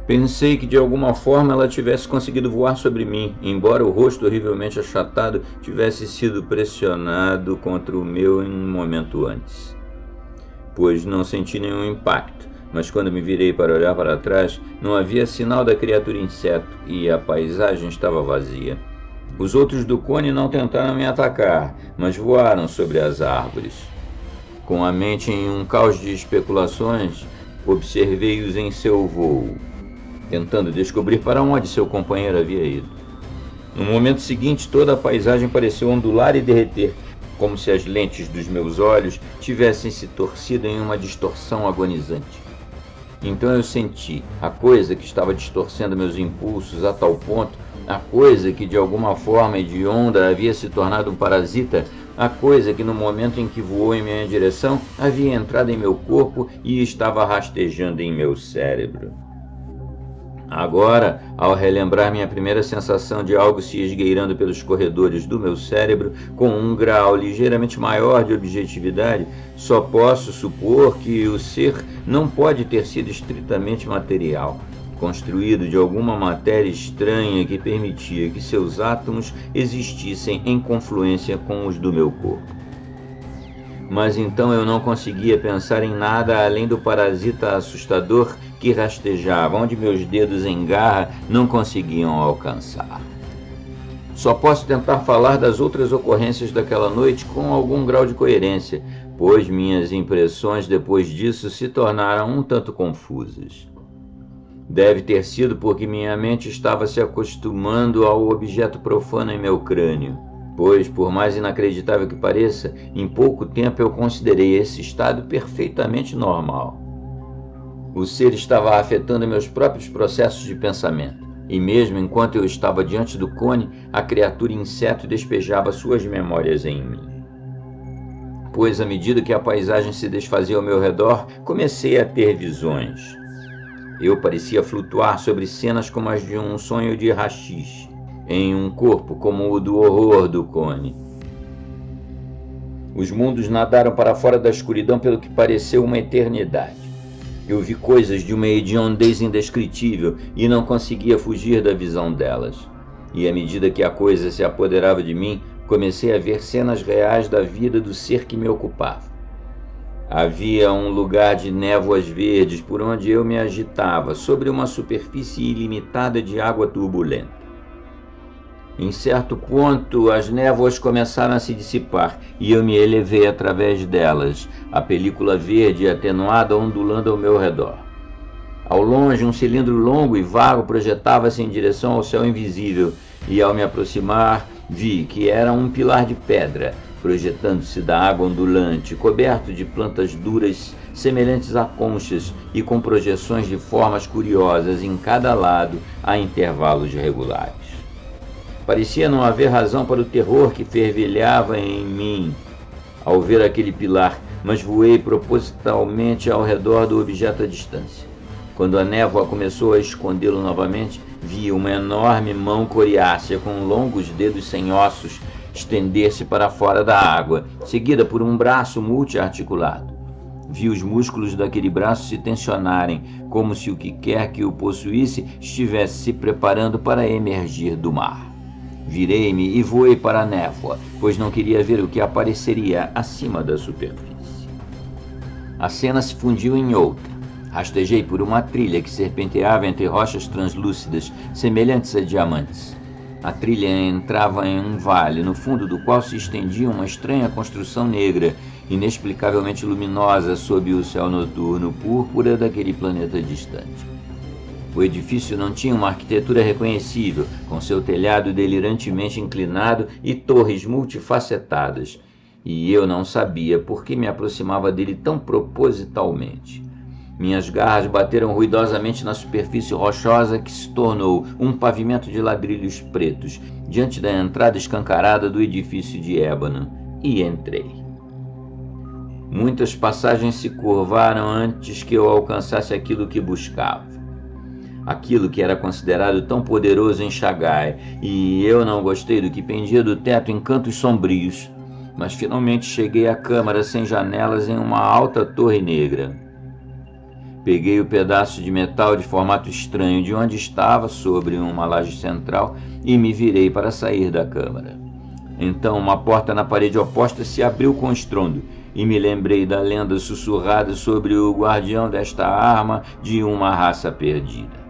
Pensei que de alguma forma ela tivesse conseguido voar sobre mim, embora o rosto horrivelmente achatado tivesse sido pressionado contra o meu em um momento antes. Pois não senti nenhum impacto, mas quando me virei para olhar para trás, não havia sinal da criatura inseto e a paisagem estava vazia. Os outros do cone não tentaram me atacar, mas voaram sobre as árvores. Com a mente em um caos de especulações, observei-os em seu voo, tentando descobrir para onde seu companheiro havia ido. No momento seguinte, toda a paisagem pareceu ondular e derreter, como se as lentes dos meus olhos tivessem se torcido em uma distorção agonizante. Então eu senti a coisa que estava distorcendo meus impulsos a tal ponto, a coisa que de alguma forma hedionda havia se tornado um parasita, a coisa que no momento em que voou em minha direção havia entrado em meu corpo e estava rastejando em meu cérebro. Agora, ao relembrar minha primeira sensação de algo se esgueirando pelos corredores do meu cérebro com um grau ligeiramente maior de objetividade, só posso supor que o ser não pode ter sido estritamente material, construído de alguma matéria estranha que permitia que seus átomos existissem em confluência com os do meu corpo. Mas então eu não conseguia pensar em nada além do parasita assustador que rastejava, onde meus dedos em garra não conseguiam alcançar. Só posso tentar falar das outras ocorrências daquela noite com algum grau de coerência, pois minhas impressões depois disso se tornaram um tanto confusas. Deve ter sido porque minha mente estava se acostumando ao objeto profano em meu crânio, pois, por mais inacreditável que pareça, em pouco tempo eu considerei esse estado perfeitamente normal. O ser estava afetando meus próprios processos de pensamento, e mesmo enquanto eu estava diante do cone, a criatura inseto despejava suas memórias em mim. Pois, à medida que a paisagem se desfazia ao meu redor, comecei a ter visões. Eu parecia flutuar sobre cenas como as de um sonho de haxixe, em um corpo como o do horror do cone. Os mundos nadaram para fora da escuridão pelo que pareceu uma eternidade. Eu vi coisas de uma hediondez indescritível e não conseguia fugir da visão delas. E à medida que a coisa se apoderava de mim, comecei a ver cenas reais da vida do ser que me ocupava. Havia um lugar de névoas verdes por onde eu me agitava, sobre uma superfície ilimitada de água turbulenta. Em certo ponto, as névoas começaram a se dissipar e eu me elevei através delas, a película verde atenuada ondulando ao meu redor. Ao longe, um cilindro longo e vago projetava-se em direção ao céu invisível e, ao me aproximar, vi que era um pilar de pedra, projetando-se da água ondulante, coberto de plantas duras semelhantes a conchas e com projeções de formas curiosas em cada lado a intervalos regulares. Parecia não haver razão para o terror que fervilhava em mim ao ver aquele pilar, mas voei propositalmente ao redor do objeto à distância. Quando a névoa começou a escondê-lo novamente, vi uma enorme mão coriácea com longos dedos sem ossos estender-se para fora da água, seguida por um braço multiarticulado. Vi os músculos daquele braço se tensionarem, como se o que quer que o possuísse estivesse se preparando para emergir do mar. Virei-me e voei para a névoa, pois não queria ver o que apareceria acima da superfície. A cena se fundiu em outra. Rastejei por uma trilha que serpenteava entre rochas translúcidas, semelhantes a diamantes. A trilha entrava em um vale, no fundo do qual se estendia uma estranha construção negra, inexplicavelmente luminosa sob o céu noturno púrpura daquele planeta distante. O edifício não tinha uma arquitetura reconhecível, com seu telhado delirantemente inclinado e torres multifacetadas, e eu não sabia por que me aproximava dele tão propositalmente. Minhas garras bateram ruidosamente na superfície rochosa que se tornou um pavimento de ladrilhos pretos, diante da entrada escancarada do edifício de ébano, e entrei. Muitas passagens se curvaram antes que eu alcançasse aquilo que buscava. Aquilo que era considerado tão poderoso em Shagai, e eu não gostei do que pendia do teto em cantos sombrios, mas finalmente cheguei à câmara sem janelas em uma alta torre negra. Peguei o pedaço de metal de formato estranho de onde estava, sobre uma laje central, e me virei para sair da câmara. Então uma porta na parede oposta se abriu com estrondo, e me lembrei da lenda sussurrada sobre o guardião desta arma de uma raça perdida.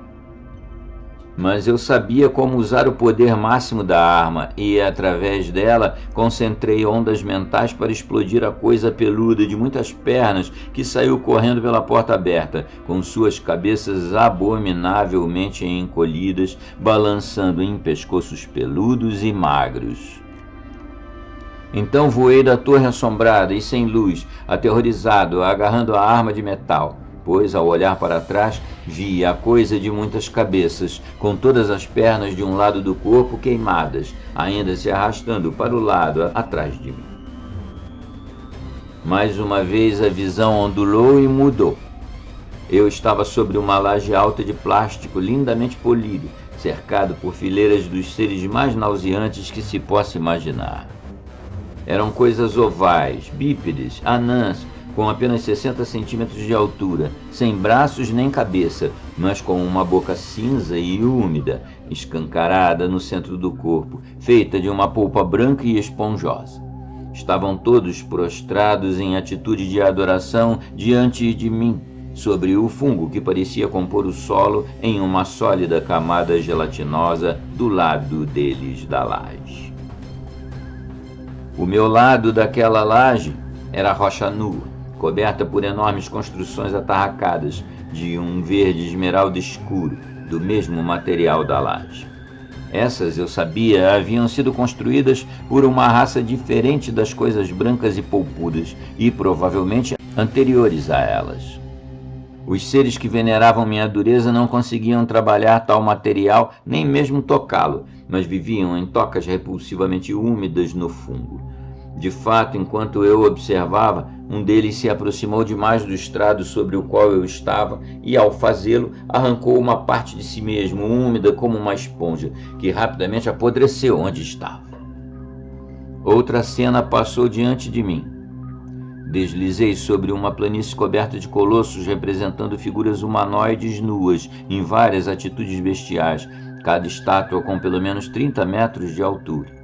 Mas eu sabia como usar o poder máximo da arma e, através dela, concentrei ondas mentais para explodir a coisa peluda de muitas pernas que saiu correndo pela porta aberta, com suas cabeças abominavelmente encolhidas, balançando em pescoços peludos e magros. Então voei da torre assombrada e sem luz, aterrorizado, agarrando a arma de metal. Pois, ao olhar para trás, vi a coisa de muitas cabeças, com todas as pernas de um lado do corpo queimadas, ainda se arrastando para o lado atrás de mim. Mais uma vez a visão ondulou e mudou. Eu estava sobre uma laje alta de plástico lindamente polido, cercado por fileiras dos seres mais nauseantes que se possa imaginar. Eram coisas ovais, bípedes, anãs, com apenas 60 centímetros de altura, sem braços nem cabeça, mas com uma boca cinza e úmida, escancarada no centro do corpo, feita de uma polpa branca e esponjosa. Estavam todos prostrados em atitude de adoração diante de mim, sobre o fungo que parecia compor o solo em uma sólida camada gelatinosa do lado deles da laje. O meu lado daquela laje era rocha nua, coberta por enormes construções atarracadas de um verde esmeralda escuro, do mesmo material da laje. Essas, eu sabia, haviam sido construídas por uma raça diferente das coisas brancas e polpudas, e provavelmente anteriores a elas. Os seres que veneravam minha dureza não conseguiam trabalhar tal material, nem mesmo tocá-lo, mas viviam em tocas repulsivamente úmidas no fungo. De fato, enquanto eu observava, um deles se aproximou demais do estrado sobre o qual eu estava e, ao fazê-lo, arrancou uma parte de si mesmo, úmida como uma esponja, que rapidamente apodreceu onde estava. Outra cena passou diante de mim. Deslizei sobre uma planície coberta de colossos representando figuras humanoides nuas, em várias atitudes bestiais, cada estátua com pelo menos 30 metros de altura.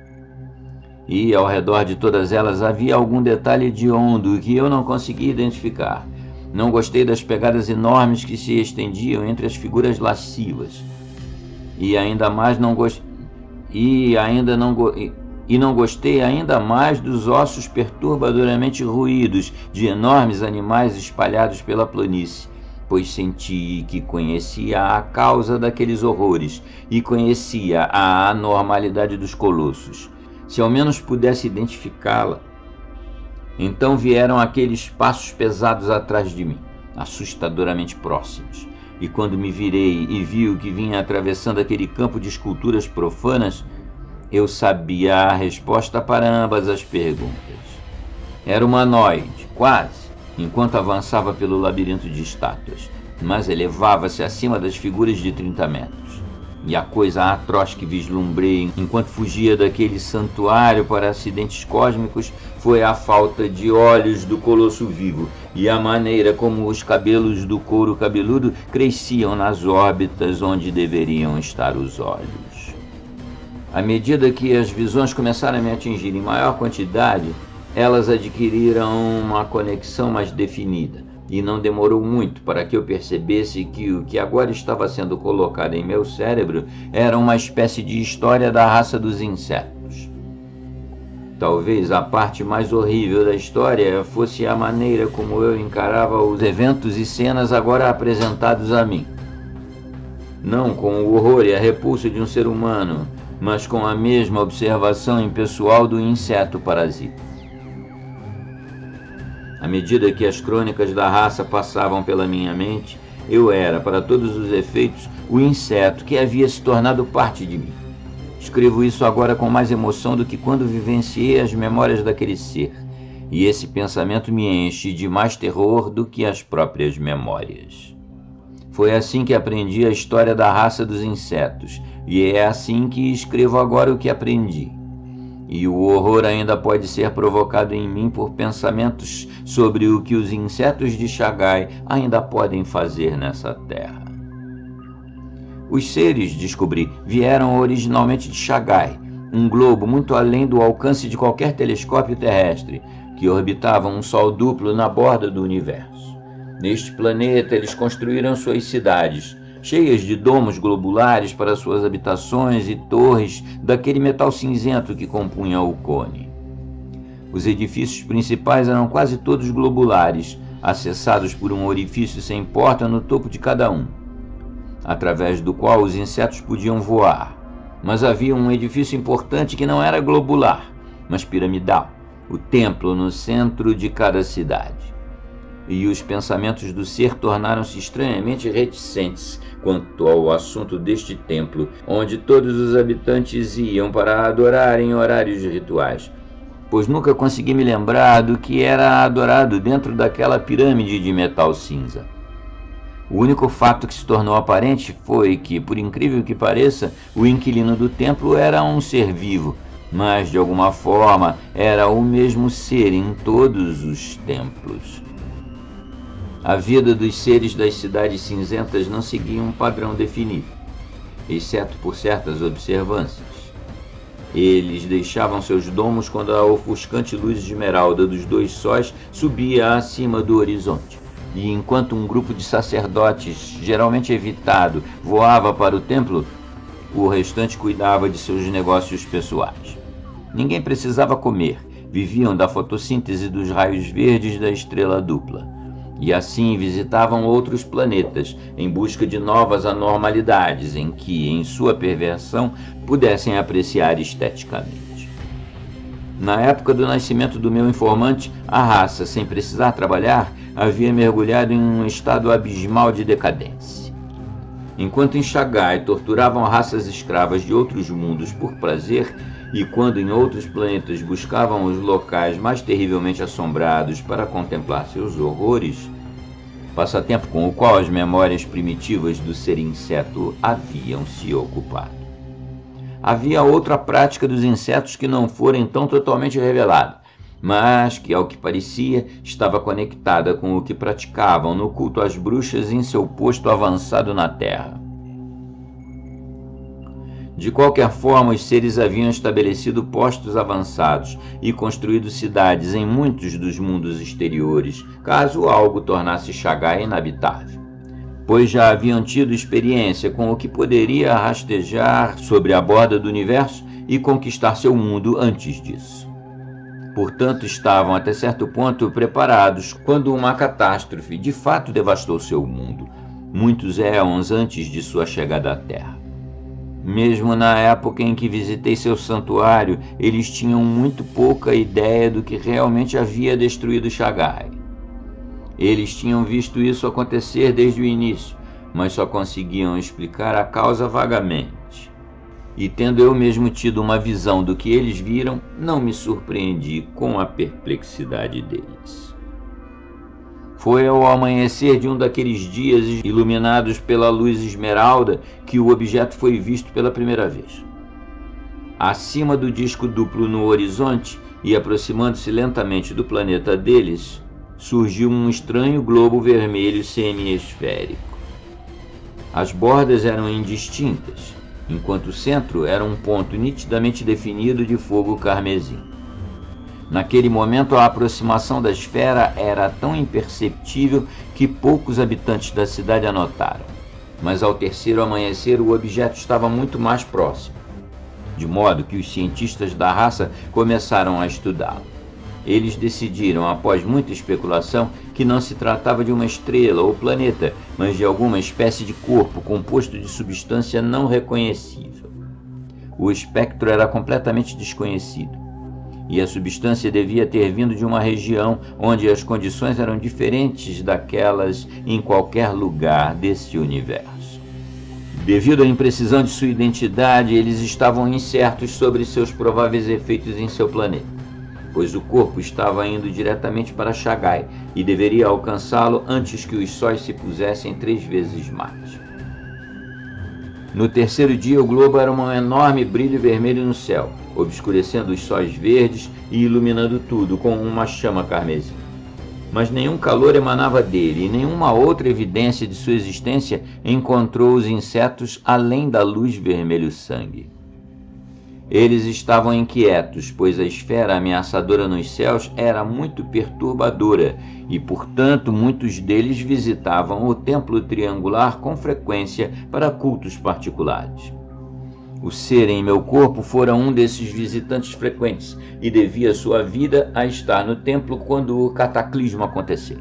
E, ao redor de todas elas, havia algum detalhe hediondo que eu não conseguia identificar. Não gostei das pegadas enormes que se estendiam entre as figuras lascivas. Não gostei ainda mais dos ossos perturbadoramente ruídos de enormes animais espalhados pela planície, pois senti que conhecia a causa daqueles horrores e conhecia a anormalidade dos colossos. Se ao menos pudesse identificá-la. Então vieram aqueles passos pesados atrás de mim, assustadoramente próximos, e quando me virei e vi o que vinha atravessando aquele campo de esculturas profanas, eu sabia a resposta para ambas as perguntas. Era humanoide, quase, enquanto avançava pelo labirinto de estátuas, mas elevava-se acima das figuras de 30 metros. E a coisa atroz que vislumbrei enquanto fugia daquele santuário para acidentes cósmicos foi a falta de olhos do colosso vivo e a maneira como os cabelos do couro cabeludo cresciam nas órbitas onde deveriam estar os olhos. À medida que as visões começaram a me atingir em maior quantidade, elas adquiriram uma conexão mais definida, e não demorou muito para que eu percebesse que o que agora estava sendo colocado em meu cérebro era uma espécie de história da raça dos insetos. Talvez a parte mais horrível da história fosse a maneira como eu encarava os eventos e cenas agora apresentados a mim. Não com o horror e a repulsa de um ser humano, mas com a mesma observação impessoal do inseto parasita. À medida que as crônicas da raça passavam pela minha mente, eu era, para todos os efeitos, o inseto que havia se tornado parte de mim. Escrevo isso agora com mais emoção do que quando vivenciei as memórias daquele ser, e esse pensamento me enche de mais terror do que as próprias memórias. Foi assim que aprendi a história da raça dos insetos, e é assim que escrevo agora o que aprendi. E o horror ainda pode ser provocado em mim por pensamentos sobre o que os insetos de Shagai ainda podem fazer nessa terra. Os seres, descobri, vieram originalmente de Shagai, um globo muito além do alcance de qualquer telescópio terrestre, que orbitava um sol duplo na borda do universo. Neste planeta, eles construíram suas cidades, cheias de domos globulares para suas habitações e torres daquele metal cinzento que compunha o cone. Os edifícios principais eram quase todos globulares, acessados por um orifício sem porta no topo de cada um, através do qual os insetos podiam voar. Mas havia um edifício importante que não era globular, mas piramidal, o templo no centro de cada cidade. E os pensamentos do ser tornaram-se estranhamente reticentes quanto ao assunto deste templo, onde todos os habitantes iam para adorar em horários rituais, pois nunca consegui me lembrar do que era adorado dentro daquela pirâmide de metal cinza. O único fato que se tornou aparente foi que, por incrível que pareça, o inquilino do templo era um ser vivo, mas de alguma forma era o mesmo ser em todos os templos. A vida dos seres das cidades cinzentas não seguia um padrão definido, exceto por certas observâncias. Eles deixavam seus domos quando a ofuscante luz esmeralda dos 2 sóis subia acima do horizonte, e enquanto um grupo de sacerdotes, geralmente evitado, voava para o templo, o restante cuidava de seus negócios pessoais. Ninguém precisava comer, viviam da fotossíntese dos raios verdes da estrela dupla. E assim visitavam outros planetas em busca de novas anormalidades em que, em sua perversão, pudessem apreciar esteticamente. Na época do nascimento do meu informante, a raça, sem precisar trabalhar, havia mergulhado em um estado abismal de decadência. Enquanto em Shagai torturavam raças escravas de outros mundos por prazer, e quando em outros planetas buscavam os locais mais terrivelmente assombrados para contemplar seus horrores, passatempo com o qual as memórias primitivas do ser inseto haviam se ocupado. Havia outra prática dos insetos que não fora então totalmente revelada, mas que, ao que parecia, estava conectada com o que praticavam no culto às bruxas em seu posto avançado na Terra. De qualquer forma, os seres haviam estabelecido postos avançados e construído cidades em muitos dos mundos exteriores, caso algo tornasse Shagai inabitável, pois já haviam tido experiência com o que poderia rastejar sobre a borda do universo e conquistar seu mundo antes disso. Portanto, estavam até certo ponto preparados quando uma catástrofe de fato devastou seu mundo, muitos éons antes de sua chegada à Terra. Mesmo na época em que visitei seu santuário, eles tinham muito pouca ideia do que realmente havia destruído Shagai. Eles tinham visto isso acontecer desde o início, mas só conseguiam explicar a causa vagamente. E tendo eu mesmo tido uma visão do que eles viram, não me surpreendi com a perplexidade deles. Foi ao amanhecer de um daqueles dias iluminados pela luz esmeralda que o objeto foi visto pela primeira vez. Acima do disco duplo no horizonte e aproximando-se lentamente do planeta deles, surgiu um estranho globo vermelho semi-esférico. As bordas eram indistintas, enquanto o centro era um ponto nitidamente definido de fogo carmesim. Naquele momento, a aproximação da esfera era tão imperceptível que poucos habitantes da cidade a notaram. Mas ao terceiro amanhecer, o objeto estava muito mais próximo, de modo que os cientistas da raça começaram a estudá-lo. Eles decidiram, após muita especulação, que não se tratava de uma estrela ou planeta, mas de alguma espécie de corpo composto de substância não reconhecível. O espectro era completamente desconhecido, e a substância devia ter vindo de uma região onde as condições eram diferentes daquelas em qualquer lugar desse universo. Devido à imprecisão de sua identidade, eles estavam incertos sobre seus prováveis efeitos em seu planeta, pois o corpo estava indo diretamente para Shagai e deveria alcançá-lo antes que os sóis se pusessem 3 vezes mais. No terceiro dia, o globo era um enorme brilho vermelho no céu, obscurecendo os sóis verdes e iluminando tudo com uma chama carmesim. Mas nenhum calor emanava dele, e nenhuma outra evidência de sua existência encontrou os insetos além da luz vermelho-sangue. Eles estavam inquietos, pois a esfera ameaçadora nos céus era muito perturbadora, e, portanto, muitos deles visitavam o templo triangular com frequência para cultos particulares. O ser em meu corpo fora um desses visitantes frequentes, e devia sua vida a estar no templo quando o cataclismo aconteceu.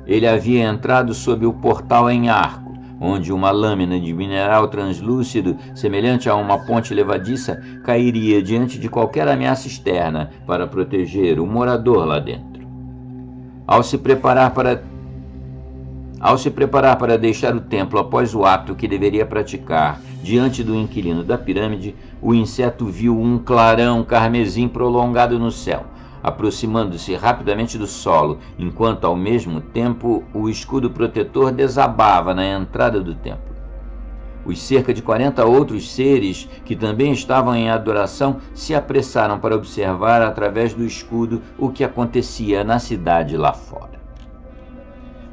Ele havia entrado sob o portal em arco, onde uma lâmina de mineral translúcido, semelhante a uma ponte levadiça, cairia diante de qualquer ameaça externa para proteger o morador lá dentro. Ao se preparar para deixar o templo após o ato que deveria praticar diante do inquilino da pirâmide, o inseto viu um clarão carmesim prolongado no céu, aproximando-se rapidamente do solo, enquanto ao mesmo tempo o escudo protetor desabava na entrada do templo. Os cerca de 40 outros seres, que também estavam em adoração, se apressaram para observar através do escudo o que acontecia na cidade lá fora.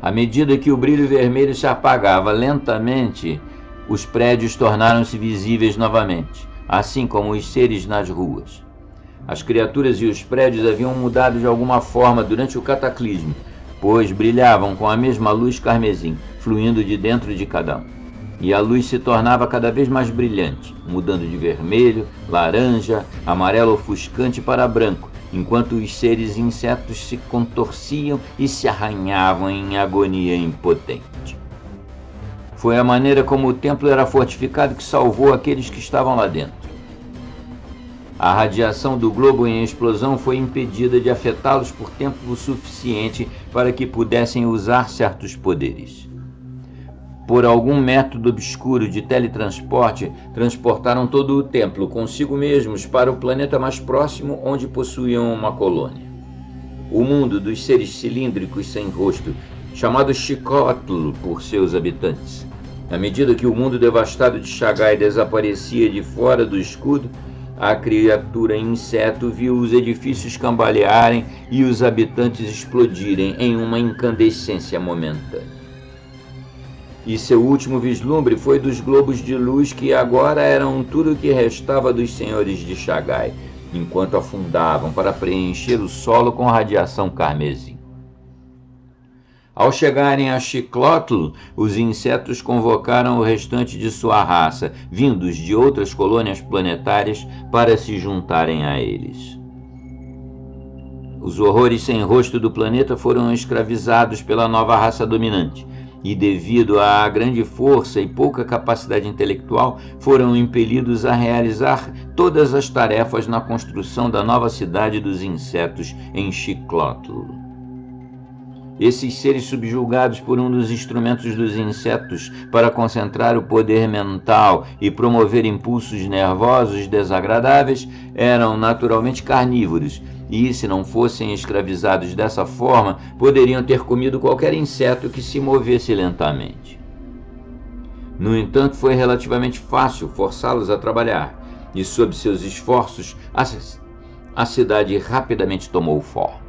À medida que o brilho vermelho se apagava lentamente, os prédios tornaram-se visíveis novamente, assim como os seres nas ruas. As criaturas e os prédios haviam mudado de alguma forma durante o cataclismo, pois brilhavam com a mesma luz carmesim, fluindo de dentro de cada um. E a luz se tornava cada vez mais brilhante, mudando de vermelho, laranja, amarelo ofuscante para branco, enquanto os seres insetos se contorciam e se arranhavam em agonia impotente. Foi a maneira como o templo era fortificado que salvou aqueles que estavam lá dentro. A radiação do globo em explosão foi impedida de afetá-los por tempo suficiente para que pudessem usar certos poderes. Por algum método obscuro de teletransporte, transportaram todo o templo consigo mesmos para o planeta mais próximo, onde possuíam uma colônia. O mundo dos seres cilíndricos sem rosto, chamado Xicótl por seus habitantes. À medida que o mundo devastado de Shagai desaparecia de fora do escudo, a criatura inseto viu os edifícios cambalearem e os habitantes explodirem em uma incandescência momentânea. E seu último vislumbre foi dos globos de luz que agora eram tudo o que restava dos senhores de Shagai, enquanto afundavam para preencher o solo com radiação carmesim. Ao chegarem a Xicótl, os insetos convocaram o restante de sua raça, vindos de outras colônias planetárias, para se juntarem a eles. Os horrores sem rosto do planeta foram escravizados pela nova raça dominante, e devido à grande força e pouca capacidade intelectual, foram impelidos a realizar todas as tarefas na construção da nova cidade dos insetos em Xicótl. Esses seres subjugados por um dos instrumentos dos insetos para concentrar o poder mental e promover impulsos nervosos desagradáveis eram naturalmente carnívoros e, se não fossem escravizados dessa forma, poderiam ter comido qualquer inseto que se movesse lentamente. No entanto, foi relativamente fácil forçá-los a trabalhar e, sob seus esforços, a cidade rapidamente tomou forma.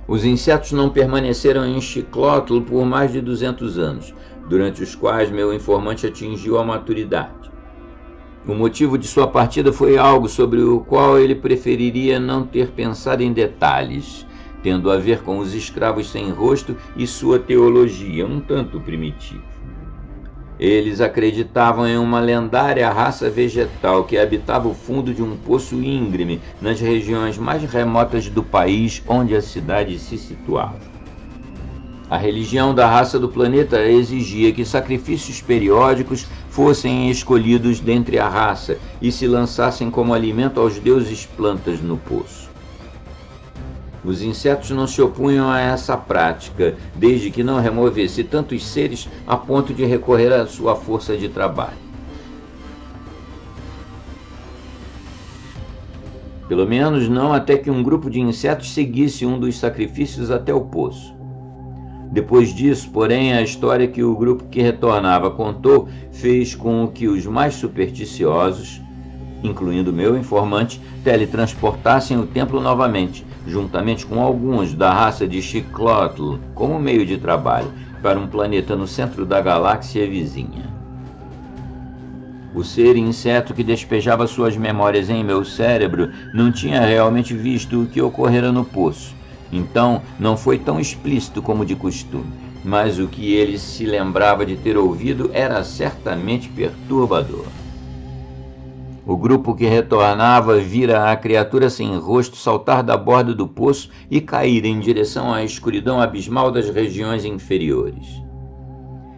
Os insetos não permaneceram em Xicótl por mais de 200 anos, durante os quais meu informante atingiu a maturidade. O motivo de sua partida foi algo sobre o qual ele preferiria não ter pensado em detalhes, tendo a ver com os escravos sem rosto e sua teologia um tanto primitiva. Eles acreditavam em uma lendária raça vegetal que habitava o fundo de um poço íngreme nas regiões mais remotas do país onde a cidade se situava. A religião da raça do planeta exigia que sacrifícios periódicos fossem escolhidos dentre a raça e se lançassem como alimento aos deuses plantas no poço. Os insetos não se opunham a essa prática, desde que não removesse tantos seres a ponto de recorrer à sua força de trabalho. Pelo menos não até que um grupo de insetos seguisse um dos sacrifícios até o poço. Depois disso, porém, a história que o grupo que retornava contou fez com que os mais supersticiosos, incluindo meu informante, teletransportassem o templo novamente, juntamente com alguns da raça de Xiclotl, como meio de trabalho, para um planeta no centro da galáxia vizinha. O ser inseto que despejava suas memórias em meu cérebro não tinha realmente visto o que ocorrera no poço. Então, não foi tão explícito como de costume, mas o que ele se lembrava de ter ouvido era certamente perturbador. O grupo que retornava vira a criatura sem rosto saltar da borda do poço e cair em direção à escuridão abismal das regiões inferiores.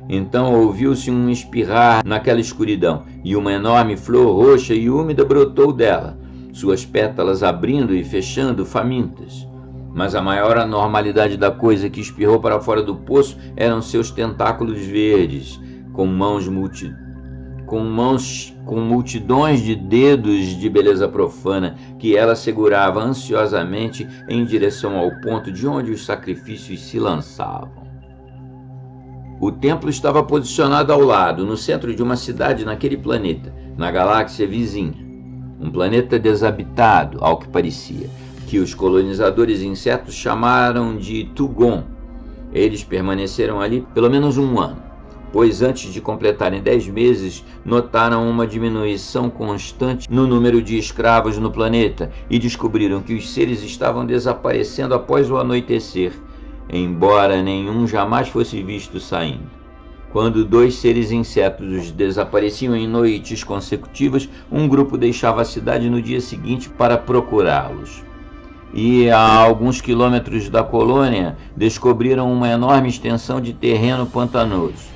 Então ouviu-se um espirrar naquela escuridão, e uma enorme flor roxa e úmida brotou dela, suas pétalas abrindo e fechando famintas. Mas a maior anormalidade da coisa que espirrou para fora do poço eram seus tentáculos verdes, com multidões de dedos de beleza profana que ela segurava ansiosamente em direção ao ponto de onde os sacrifícios se lançavam. O templo estava posicionado ao lado, no centro de uma cidade naquele planeta, na galáxia vizinha. Um planeta desabitado, ao que parecia, que os colonizadores insetos chamaram de Tugon. Eles permaneceram ali pelo menos um ano, pois antes de completarem 10 meses, notaram uma diminuição constante no número de escravos no planeta e descobriram que os seres estavam desaparecendo após o anoitecer, embora nenhum jamais fosse visto saindo. Quando 2 seres insetos desapareciam em noites consecutivas, um grupo deixava a cidade no dia seguinte para procurá-los. E a alguns quilômetros da colônia, descobriram uma enorme extensão de terreno pantanoso,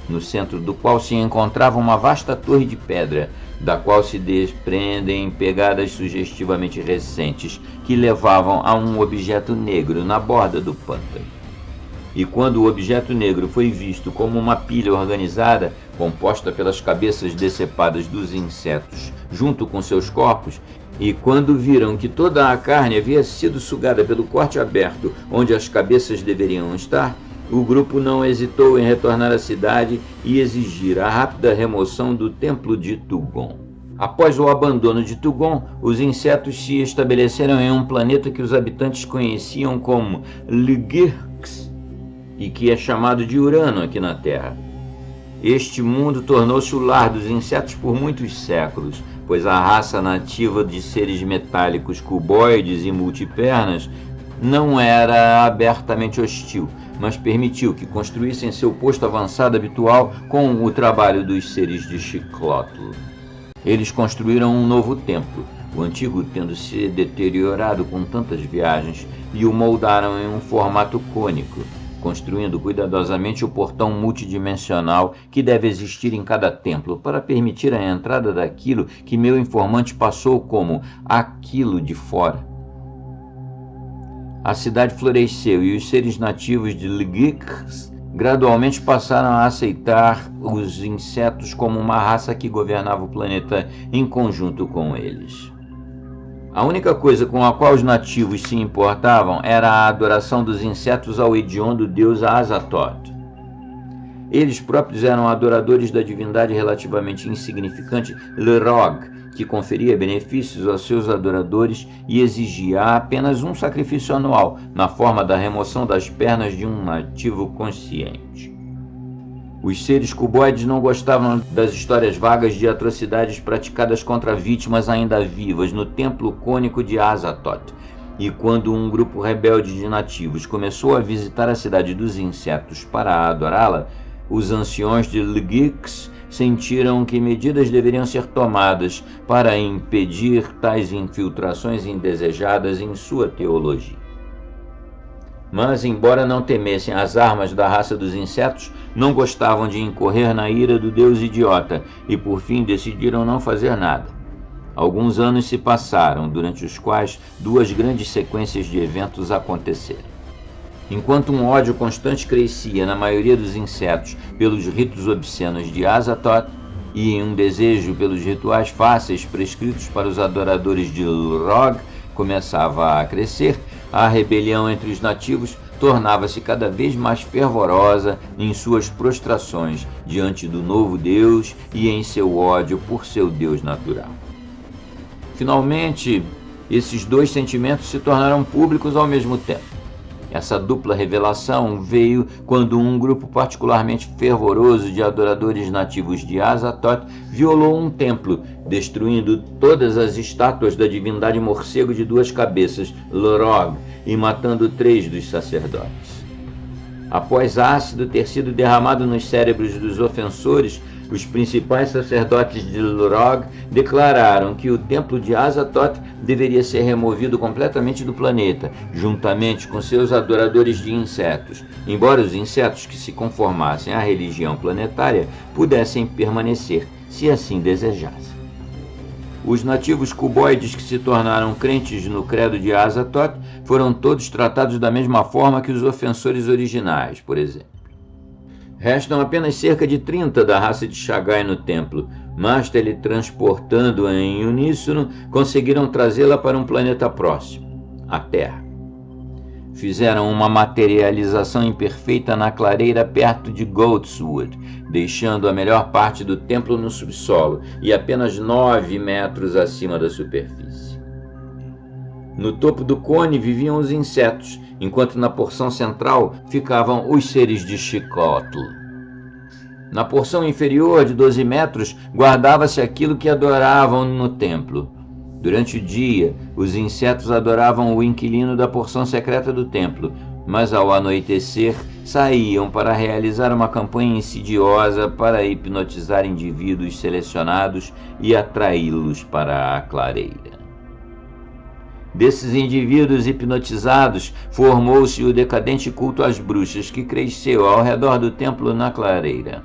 no centro do qual se encontrava uma vasta torre de pedra, da qual se desprendem pegadas sugestivamente recentes, que levavam a um objeto negro na borda do pântano. E quando o objeto negro foi visto como uma pilha organizada, composta pelas cabeças decepadas dos insetos, junto com seus corpos, e quando viram que toda a carne havia sido sugada pelo corte aberto onde as cabeças deveriam estar, o grupo não hesitou em retornar à cidade e exigir a rápida remoção do templo de Tugon. Após o abandono de Tugon, os insetos se estabeleceram em um planeta que os habitantes conheciam como Lgirx, e que é chamado de Urano aqui na Terra. Este mundo tornou-se o lar dos insetos por muitos séculos, pois a raça nativa de seres metálicos cuboides e multipernas não era abertamente hostil, mas permitiu que construíssem seu posto avançado habitual com o trabalho dos seres de Xiclotl. Eles construíram um novo templo, o antigo tendo se deteriorado com tantas viagens, e o moldaram em um formato cônico, construindo cuidadosamente o portão multidimensional que deve existir em cada templo para permitir a entrada daquilo que meu informante passou como aquilo de fora. A cidade floresceu e os seres nativos de Lgirx gradualmente passaram a aceitar os insetos como uma raça que governava o planeta em conjunto com eles. A única coisa com a qual os nativos se importavam era a adoração dos insetos ao hediondo deus Azathoth. Eles próprios eram adoradores da divindade relativamente insignificante Lrog, que conferia benefícios aos seus adoradores e exigia apenas um sacrifício anual, na forma da remoção das pernas de um nativo consciente. Os seres cuboides não gostavam das histórias vagas de atrocidades praticadas contra vítimas ainda vivas no templo cônico de Azathoth. E quando um grupo rebelde de nativos começou a visitar a cidade dos insetos para adorá-la, os anciões de Lgix sentiram que medidas deveriam ser tomadas para impedir tais infiltrações indesejadas em sua teologia. Mas, embora não temessem as armas da raça dos insetos, não gostavam de incorrer na ira do deus idiota e, por fim, decidiram não fazer nada. Alguns anos se passaram, durante os quais duas grandes sequências de eventos aconteceram. Enquanto um ódio constante crescia na maioria dos insetos pelos ritos obscenos de Azathoth e um desejo pelos rituais fáceis prescritos para os adoradores de Lrog começava a crescer, a rebelião entre os nativos tornava-se cada vez mais fervorosa em suas prostrações diante do novo Deus e em seu ódio por seu Deus natural. Finalmente, esses dois sentimentos se tornaram públicos ao mesmo tempo. Essa dupla revelação veio quando um grupo particularmente fervoroso de adoradores nativos de Azathoth violou um templo, destruindo todas as estátuas da divindade morcego de duas cabeças, Lrog, e matando 3 dos sacerdotes. Após ácido ter sido derramado nos cérebros dos ofensores, os principais sacerdotes de Lrog declararam que o templo de Azathoth deveria ser removido completamente do planeta, juntamente com seus adoradores de insetos, embora os insetos que se conformassem à religião planetária pudessem permanecer, se assim desejassem. Os nativos cuboides que se tornaram crentes no credo de Azathoth foram todos tratados da mesma forma que os ofensores originais, por exemplo. Restam apenas cerca de 30 da raça de Shagai no templo, mas teletransportando-a em uníssono, conseguiram trazê-la para um planeta próximo, a Terra. Fizeram uma materialização imperfeita na clareira perto de Goatswood, deixando a melhor parte do templo no subsolo e apenas 9 metros acima da superfície. No topo do cone viviam os insetos, enquanto na porção central ficavam os seres de Xicotl. Na porção inferior de 12 metros guardava-se aquilo que adoravam no templo. Durante o dia, os insetos adoravam o inquilino da porção secreta do templo, mas ao anoitecer saíam para realizar uma campanha insidiosa para hipnotizar indivíduos selecionados e atraí-los para a clareira. Desses indivíduos hipnotizados, formou-se o decadente culto às bruxas que cresceu ao redor do templo na clareira.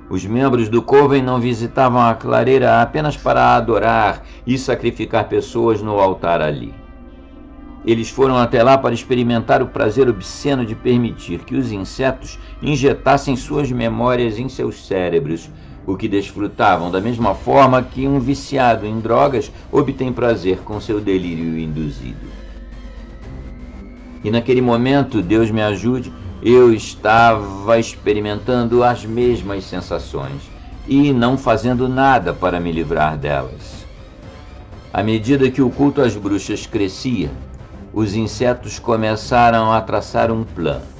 Os membros do Coven não visitavam a clareira apenas para adorar e sacrificar pessoas no altar ali. Eles foram até lá para experimentar o prazer obsceno de permitir que os insetos injetassem suas memórias em seus cérebros, o que desfrutavam da mesma forma que um viciado em drogas obtém prazer com seu delírio induzido. E naquele momento, Deus me ajude, eu estava experimentando as mesmas sensações e não fazendo nada para me livrar delas. À medida que o culto às bruxas crescia, os insetos começaram a traçar um plano.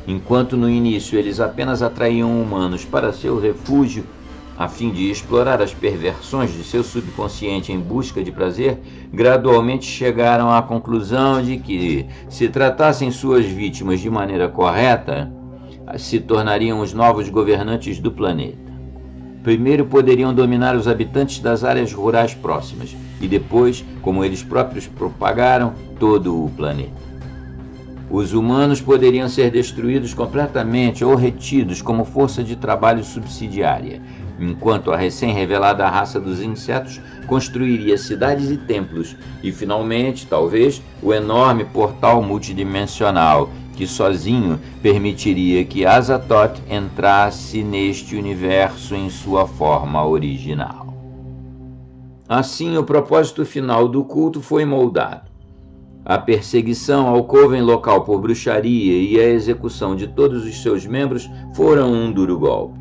Enquanto no início eles apenas atraíam humanos para seu refúgio, a fim de explorar as perversões de seu subconsciente em busca de prazer, gradualmente chegaram à conclusão de que, se tratassem suas vítimas de maneira correta, se tornariam os novos governantes do planeta. Primeiro poderiam dominar os habitantes das áreas rurais próximas, e depois, como eles próprios propagaram, todo o planeta. Os humanos poderiam ser destruídos completamente ou retidos como força de trabalho subsidiária, enquanto a recém-revelada raça dos insetos construiria cidades e templos, e finalmente, talvez, o enorme portal multidimensional, que sozinho permitiria que Azathoth entrasse neste universo em sua forma original. Assim, o propósito final do culto foi moldado. A perseguição ao Coven local por bruxaria e a execução de todos os seus membros foram um duro golpe.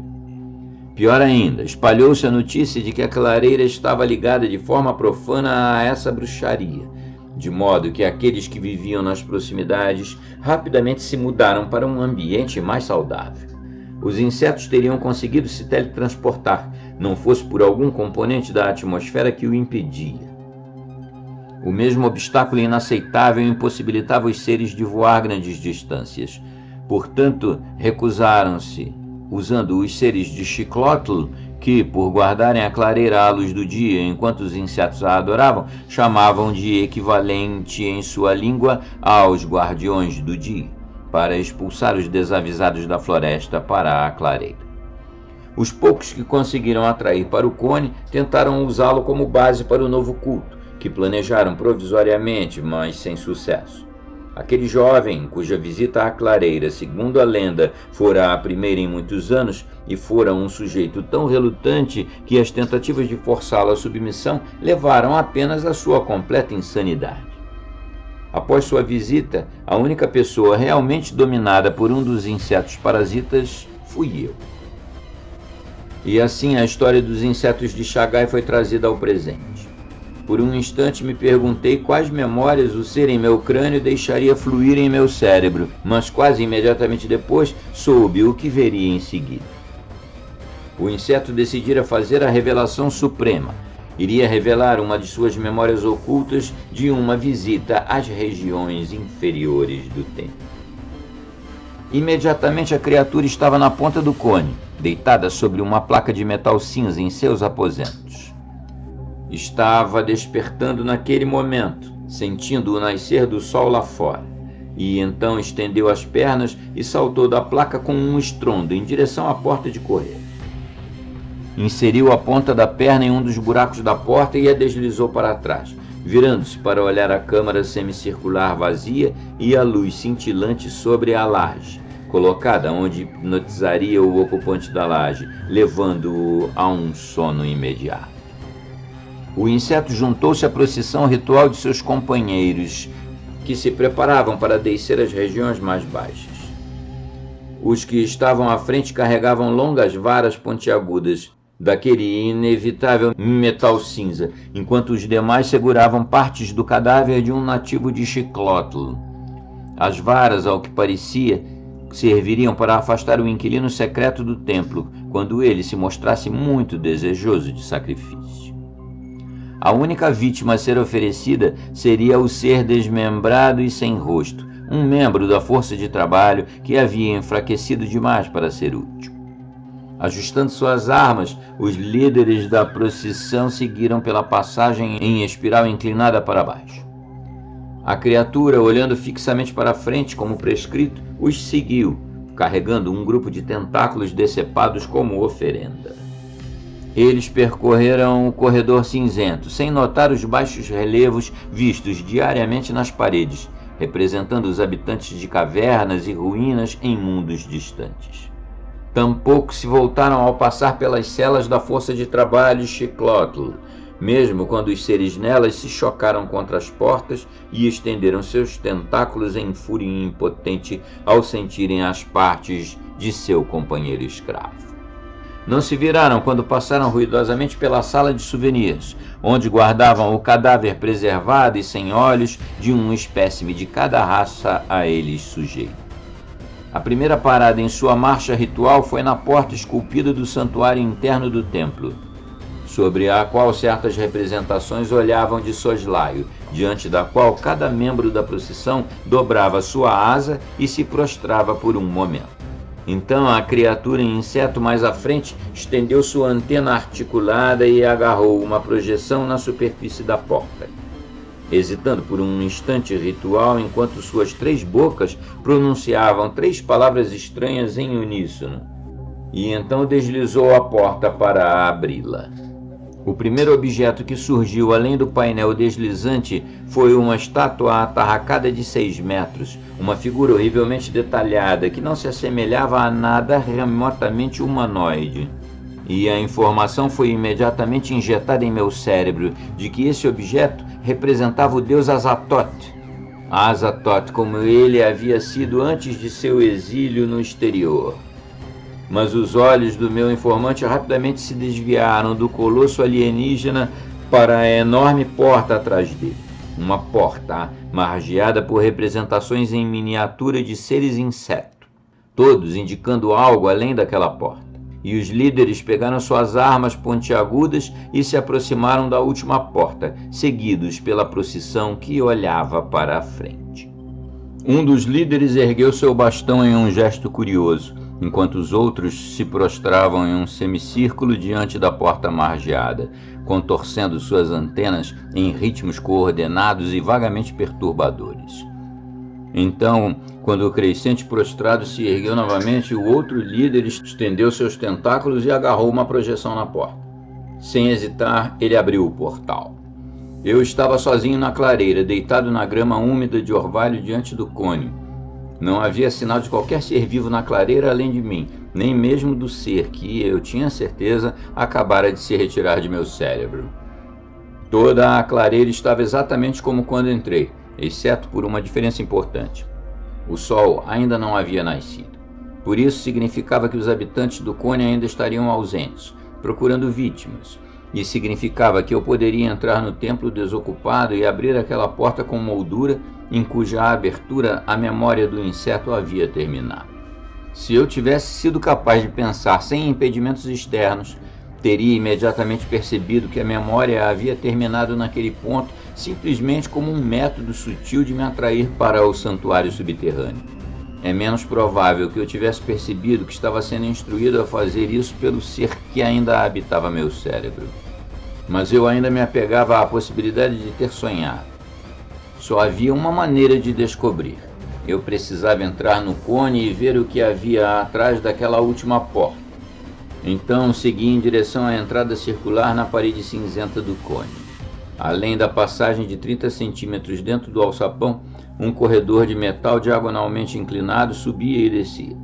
Pior ainda, espalhou-se a notícia de que a clareira estava ligada de forma profana a essa bruxaria, de modo que aqueles que viviam nas proximidades rapidamente se mudaram para um ambiente mais saudável. os insetos teriam conseguido se teletransportar, não fosse por algum componente da atmosfera que o impedia. O mesmo obstáculo inaceitável impossibilitava os seres de voar grandes distâncias. Portanto, recusaram-se, usando os seres de Xiclótl, que, por guardarem a clareira à luz do dia enquanto os insetos a adoravam, chamavam de equivalente em sua língua aos guardiões do dia, para expulsar os desavisados da floresta para a clareira. Os poucos que conseguiram atrair para o cone tentaram usá-lo como base para o novo culto, que planejaram provisoriamente, mas sem sucesso. Aquele jovem, cuja visita à clareira, segundo a lenda, fora a primeira em muitos anos, e fora um sujeito tão relutante que as tentativas de forçá-lo à submissão levaram apenas à sua completa insanidade. Após sua visita, a única pessoa realmente dominada por um dos insetos parasitas fui eu. E assim a história dos insetos de Chagai foi trazida ao presente. Por um instante me perguntei quais memórias o ser em meu crânio deixaria fluir em meu cérebro, mas quase imediatamente depois soube o que veria em seguida. O inseto decidira fazer a revelação suprema. Iria revelar uma de suas memórias ocultas de uma visita às regiões inferiores do tempo. Imediatamente a criatura estava na ponta do cone, deitada sobre uma placa de metal cinza em seus aposentos. Estava despertando naquele momento, sentindo o nascer do sol lá fora, e então estendeu as pernas e saltou da placa com um estrondo em direção à porta de correr. Inseriu a ponta da perna em um dos buracos da porta e a deslizou para trás, virando-se para olhar a câmara semicircular vazia e a luz cintilante sobre a laje, colocada onde hipnotizaria o ocupante da laje, levando-o a um sono imediato. O inseto juntou-se à procissão ritual de seus companheiros, que se preparavam para descer as regiões mais baixas. Os que estavam à frente carregavam longas varas pontiagudas, daquele inevitável metal cinza, enquanto os demais seguravam partes do cadáver de um nativo de Xiclótl. As varas, ao que parecia, serviriam para afastar o inquilino secreto do templo, quando ele se mostrasse muito desejoso de sacrifício. A única vítima a ser oferecida seria o ser desmembrado e sem rosto, um membro da força de trabalho que havia enfraquecido demais para ser útil. Ajustando suas armas, os líderes da procissão seguiram pela passagem em espiral inclinada para baixo. A criatura, olhando fixamente para frente como prescrito, os seguiu, carregando um grupo de tentáculos decepados como oferenda. Eles percorreram o corredor cinzento, sem notar os baixos relevos vistos diariamente nas paredes, representando os habitantes de cavernas e ruínas em mundos distantes. Tampouco se voltaram ao passar pelas celas da força de trabalho Xiclótl, mesmo quando os seres nelas se chocaram contra as portas e estenderam seus tentáculos em fúria impotente ao sentirem as partes de seu companheiro escravo. Não se viraram quando passaram ruidosamente pela sala de souvenirs, onde guardavam o cadáver preservado e sem olhos de um espécime de cada raça a eles sujeito. A primeira parada em sua marcha ritual foi na porta esculpida do santuário interno do templo, sobre a qual certas representações olhavam de soslaio, diante da qual cada membro da procissão dobrava sua asa e se prostrava por um momento. Então a criatura em inseto mais à frente estendeu sua antena articulada e agarrou uma projeção na superfície da porta, hesitando por um instante ritual enquanto suas 3 bocas pronunciavam 3 palavras estranhas em uníssono, e então deslizou a porta para abri-la. O primeiro objeto que surgiu além do painel deslizante foi uma estátua atarracada de 6 metros, uma figura horrivelmente detalhada que não se assemelhava a nada remotamente humanoide. E a informação foi imediatamente injetada em meu cérebro de que esse objeto representava o deus Azatoth. Azatoth como ele havia sido antes de seu exílio no exterior. Mas os olhos do meu informante rapidamente se desviaram do colosso alienígena para a enorme porta atrás dele. Uma porta margeada por representações em miniatura de seres inseto. todos indicando algo além daquela porta. E os líderes pegaram suas armas pontiagudas e se aproximaram da última porta, seguidos pela procissão que olhava para a frente. Um dos líderes ergueu seu bastão em um gesto curioso, enquanto os outros se prostravam em um semicírculo diante da porta margeada, contorcendo suas antenas em ritmos coordenados e vagamente perturbadores. Então, quando o crescente prostrado se ergueu novamente, o outro líder estendeu seus tentáculos e agarrou uma projeção na porta. Sem hesitar, ele abriu o portal. Eu estava sozinho na clareira, deitado na grama úmida de orvalho diante do cônio. Não havia sinal de qualquer ser vivo na clareira além de mim, nem mesmo do ser que, eu tinha certeza, acabara de se retirar de meu cérebro. Toda a clareira estava exatamente como quando entrei, exceto por uma diferença importante. O sol ainda não havia nascido. Por isso significava que os habitantes do cônio ainda estariam ausentes, procurando vítimas, e significava que eu poderia entrar no templo desocupado e abrir aquela porta com moldura em cuja abertura a memória do inseto havia terminado. Se eu tivesse sido capaz de pensar sem impedimentos externos, teria imediatamente percebido que a memória havia terminado naquele ponto simplesmente como um método sutil de me atrair para o santuário subterrâneo. É menos provável que eu tivesse percebido que estava sendo instruído a fazer isso pelo ser que ainda habitava meu cérebro. Mas eu ainda me apegava à possibilidade de ter sonhado. Só havia uma maneira de descobrir. Eu precisava entrar no cone e ver o que havia atrás daquela última porta. Então segui em direção à entrada circular na parede cinzenta do cone. Além da passagem de 30 centímetros dentro do alçapão, um corredor de metal diagonalmente inclinado subia e descia.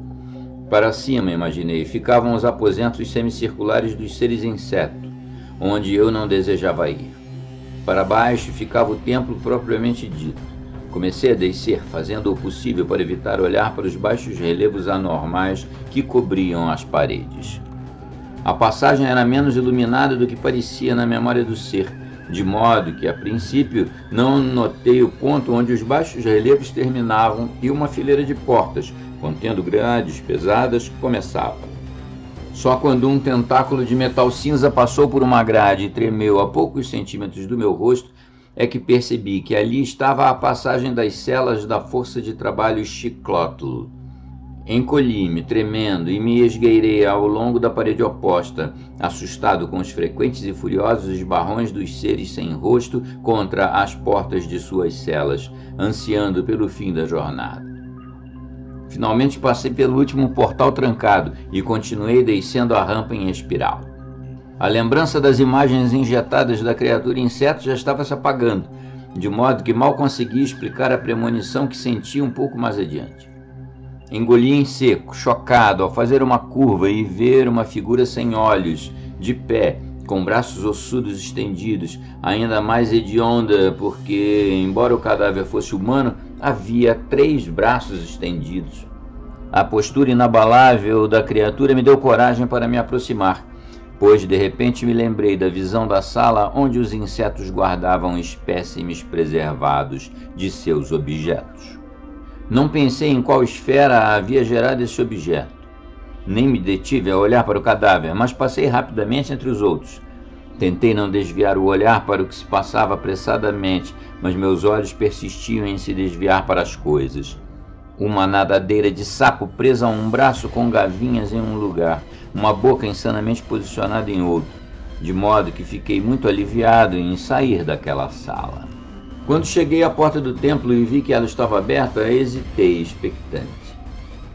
Para cima, imaginei, ficavam os aposentos semicirculares dos seres inseto, onde eu não desejava ir. Para baixo ficava o templo propriamente dito. Comecei a descer, fazendo o possível para evitar olhar para os baixos relevos anormais que cobriam as paredes. A passagem era menos iluminada do que parecia na memória do ser, de modo que, a princípio, não notei o ponto onde os baixos relevos terminavam e uma fileira de portas, contendo grades pesadas, começava. Só quando um tentáculo de metal cinza passou por uma grade e tremeu a poucos centímetros do meu rosto, é que percebi que ali estava a passagem das celas da força de trabalho Chiclótl. Encolhi-me, tremendo, e me esgueirei ao longo da parede oposta, assustado com os frequentes e furiosos esbarrões dos seres sem rosto contra as portas de suas celas, ansiando pelo fim da jornada. Finalmente passei pelo último portal trancado e continuei descendo a rampa em espiral. A lembrança das imagens injetadas da criatura inseto já estava se apagando, de modo que mal conseguia explicar a premonição que senti um pouco mais adiante. Engoli em seco, chocado, ao fazer uma curva e ver uma figura sem olhos, de pé, com braços ossudos estendidos, ainda mais hedionda, porque, embora o cadáver fosse humano, havia 3 braços estendidos. A postura inabalável da criatura me deu coragem para me aproximar, pois de repente me lembrei da visão da sala onde os insetos guardavam espécimes preservados de seus objetos. Não pensei em qual esfera havia gerado esse objeto. Nem me detive a olhar para o cadáver, mas passei rapidamente entre os outros. Tentei não desviar o olhar para o que se passava apressadamente, mas meus olhos persistiam em se desviar para as coisas. Uma nadadeira de sapo presa a um braço com gavinhas em um lugar, uma boca insanamente posicionada em outro, de modo que fiquei muito aliviado em sair daquela sala. Quando cheguei à porta do templo e vi que ela estava aberta, hesitei, expectante.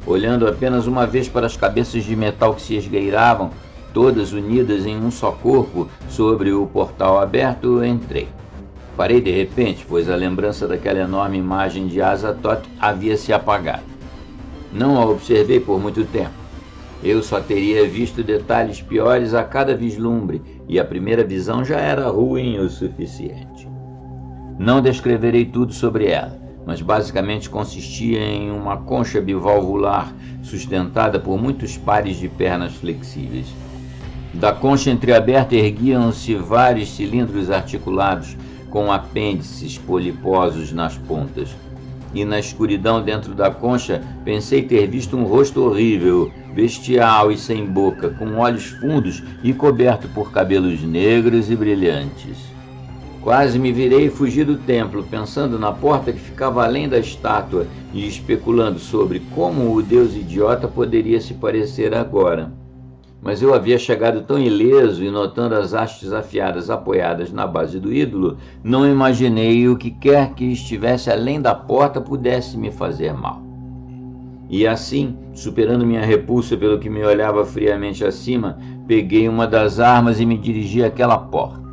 Olhando apenas uma vez para as cabeças de metal que se esgueiravam, todas unidas em um só corpo, sobre o portal aberto, entrei. Parei de repente, pois a lembrança daquela enorme imagem de Azathoth havia se apagado. Não a observei por muito tempo. Eu só teria visto detalhes piores a cada vislumbre, e a primeira visão já era ruim o suficiente. Não descreverei tudo sobre ela, mas basicamente consistia em uma concha bivalvular sustentada por muitos pares de pernas flexíveis. Da concha entreaberta erguiam-se vários cilindros articulados com apêndices poliposos nas pontas. E na escuridão dentro da concha, pensei ter visto um rosto horrível, bestial e sem boca, com olhos fundos e coberto por cabelos negros e brilhantes. Quase me virei e fugi do templo, pensando na porta que ficava além da estátua e especulando sobre como o deus idiota poderia se parecer agora. Mas eu havia chegado tão ileso e notando as hastes afiadas apoiadas na base do ídolo, não imaginei o que quer que estivesse além da porta pudesse me fazer mal. E assim, superando minha repulsa pelo que me olhava friamente acima, peguei uma das armas e me dirigi àquela porta.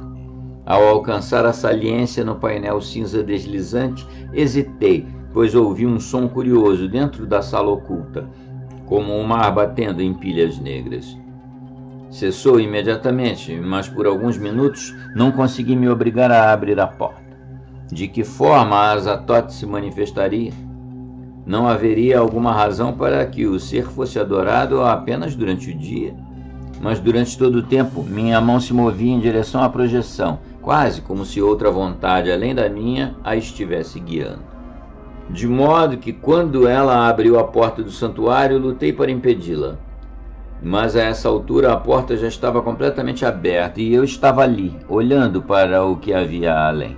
Ao alcançar a saliência no painel cinza deslizante, hesitei, pois ouvi um som curioso dentro da sala oculta, como um mar batendo em pilhas negras. Cessou imediatamente, mas por alguns minutos não consegui me obrigar a abrir a porta. De que forma a Azatoth se manifestaria? Não haveria alguma razão para que o ser fosse adorado apenas durante o dia, mas durante todo o tempo minha mão se movia em direção à projeção, quase como se outra vontade além da minha a estivesse guiando. De modo que quando ela abriu a porta do santuário, lutei para impedi-la. Mas a essa altura a porta já estava completamente aberta e eu estava ali, olhando para o que havia além.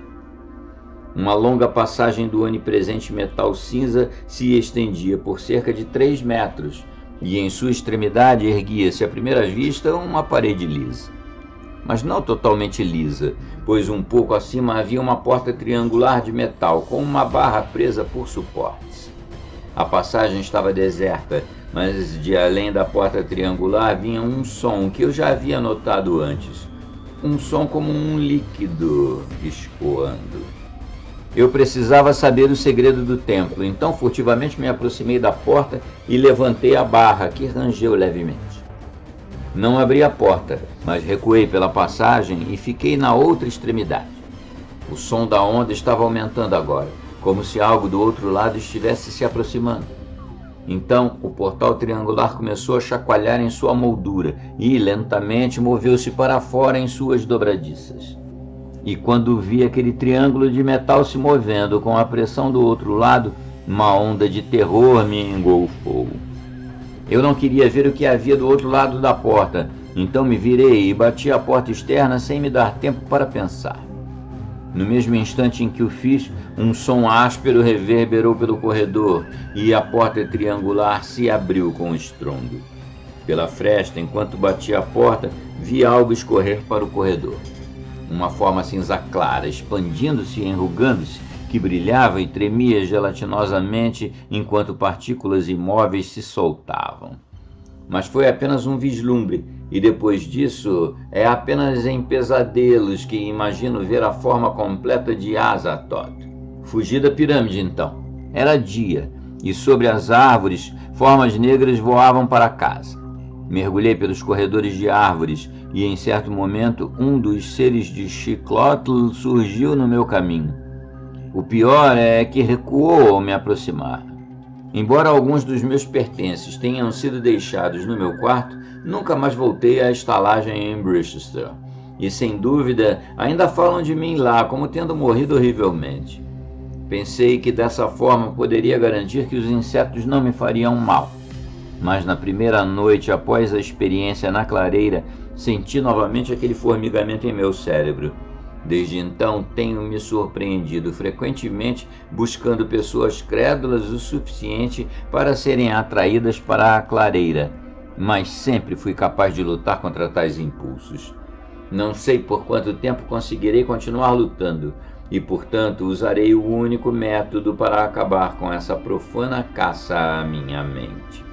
Uma longa passagem do onipresente metal cinza se estendia por cerca de 3 metros e em sua extremidade erguia-se à primeira vista uma parede lisa. Mas não totalmente lisa, pois um pouco acima havia uma porta triangular de metal com uma barra presa por suportes. A passagem estava deserta, mas de além da porta triangular vinha um som que eu já havia notado antes. Um som como um líquido escoando. Eu precisava saber o segredo do templo, então furtivamente me aproximei da porta e levantei a barra, que rangeu levemente. Não abri a porta, mas recuei pela passagem e fiquei na outra extremidade. O som da onda estava aumentando agora, como se algo do outro lado estivesse se aproximando. Então, o portal triangular começou a chacoalhar em sua moldura e, lentamente, moveu-se para fora em suas dobradiças. E quando vi aquele triângulo de metal se movendo com a pressão do outro lado, uma onda de terror me engolfou. Eu não queria ver o que havia do outro lado da porta, então me virei e bati a porta externa sem me dar tempo para pensar. No mesmo instante em que o fiz, um som áspero reverberou pelo corredor e a porta triangular se abriu com estrondo. Pela fresta, enquanto batia a porta, vi algo escorrer para o corredor. Uma forma cinza clara, expandindo-se e enrugando-se, que brilhava e tremia gelatinosamente enquanto partículas imóveis se soltavam. Mas foi apenas um vislumbre, e depois disso é apenas em pesadelos que imagino ver a forma completa de Azatoth. Fugi da pirâmide então. Era dia, e sobre as árvores, formas negras voavam para casa. Mergulhei pelos corredores de árvores, e em certo momento um dos seres de Xiclotl surgiu no meu caminho. O pior é que recuou ao me aproximar. Embora alguns dos meus pertences tenham sido deixados no meu quarto, nunca mais voltei à estalagem em Brichester. E sem dúvida, ainda falam de mim lá como tendo morrido horrivelmente. Pensei que dessa forma poderia garantir que os insetos não me fariam mal. Mas na primeira noite após a experiência na clareira, senti novamente aquele formigamento em meu cérebro. Desde então, tenho me surpreendido frequentemente buscando pessoas crédulas o suficiente para serem atraídas para a clareira, mas sempre fui capaz de lutar contra tais impulsos. Não sei por quanto tempo conseguirei continuar lutando, e portanto usarei o único método para acabar com essa profana caça à minha mente.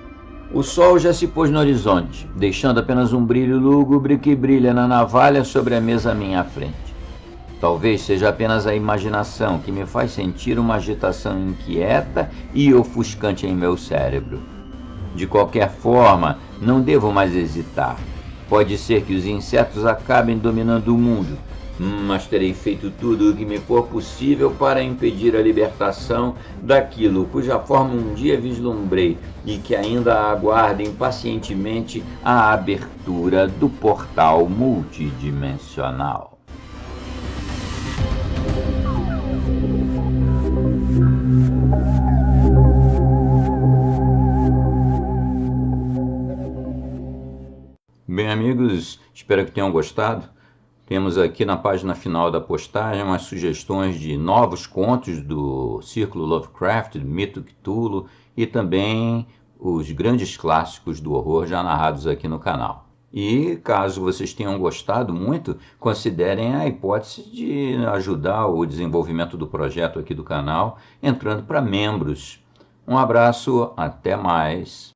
O sol já se pôs no horizonte, deixando apenas um brilho lúgubre que brilha na navalha sobre a mesa à minha frente. Talvez seja apenas a imaginação que me faz sentir uma agitação inquieta e ofuscante em meu cérebro. De qualquer forma, não devo mais hesitar. Pode ser que os insetos acabem dominando o mundo, mas terei feito tudo o que me for possível para impedir a libertação daquilo cuja forma um dia vislumbrei e que ainda aguarda impacientemente a abertura do portal multidimensional. Bem, amigos, espero que tenham gostado. Temos aqui na página final da postagem umas sugestões de novos contos do Círculo Lovecraft, do Mito Cthulhu, e também os grandes clássicos do horror já narrados aqui no canal. E caso vocês tenham gostado muito, considerem a hipótese de ajudar o desenvolvimento do projeto aqui do canal, entrando para membros. Um abraço, até mais.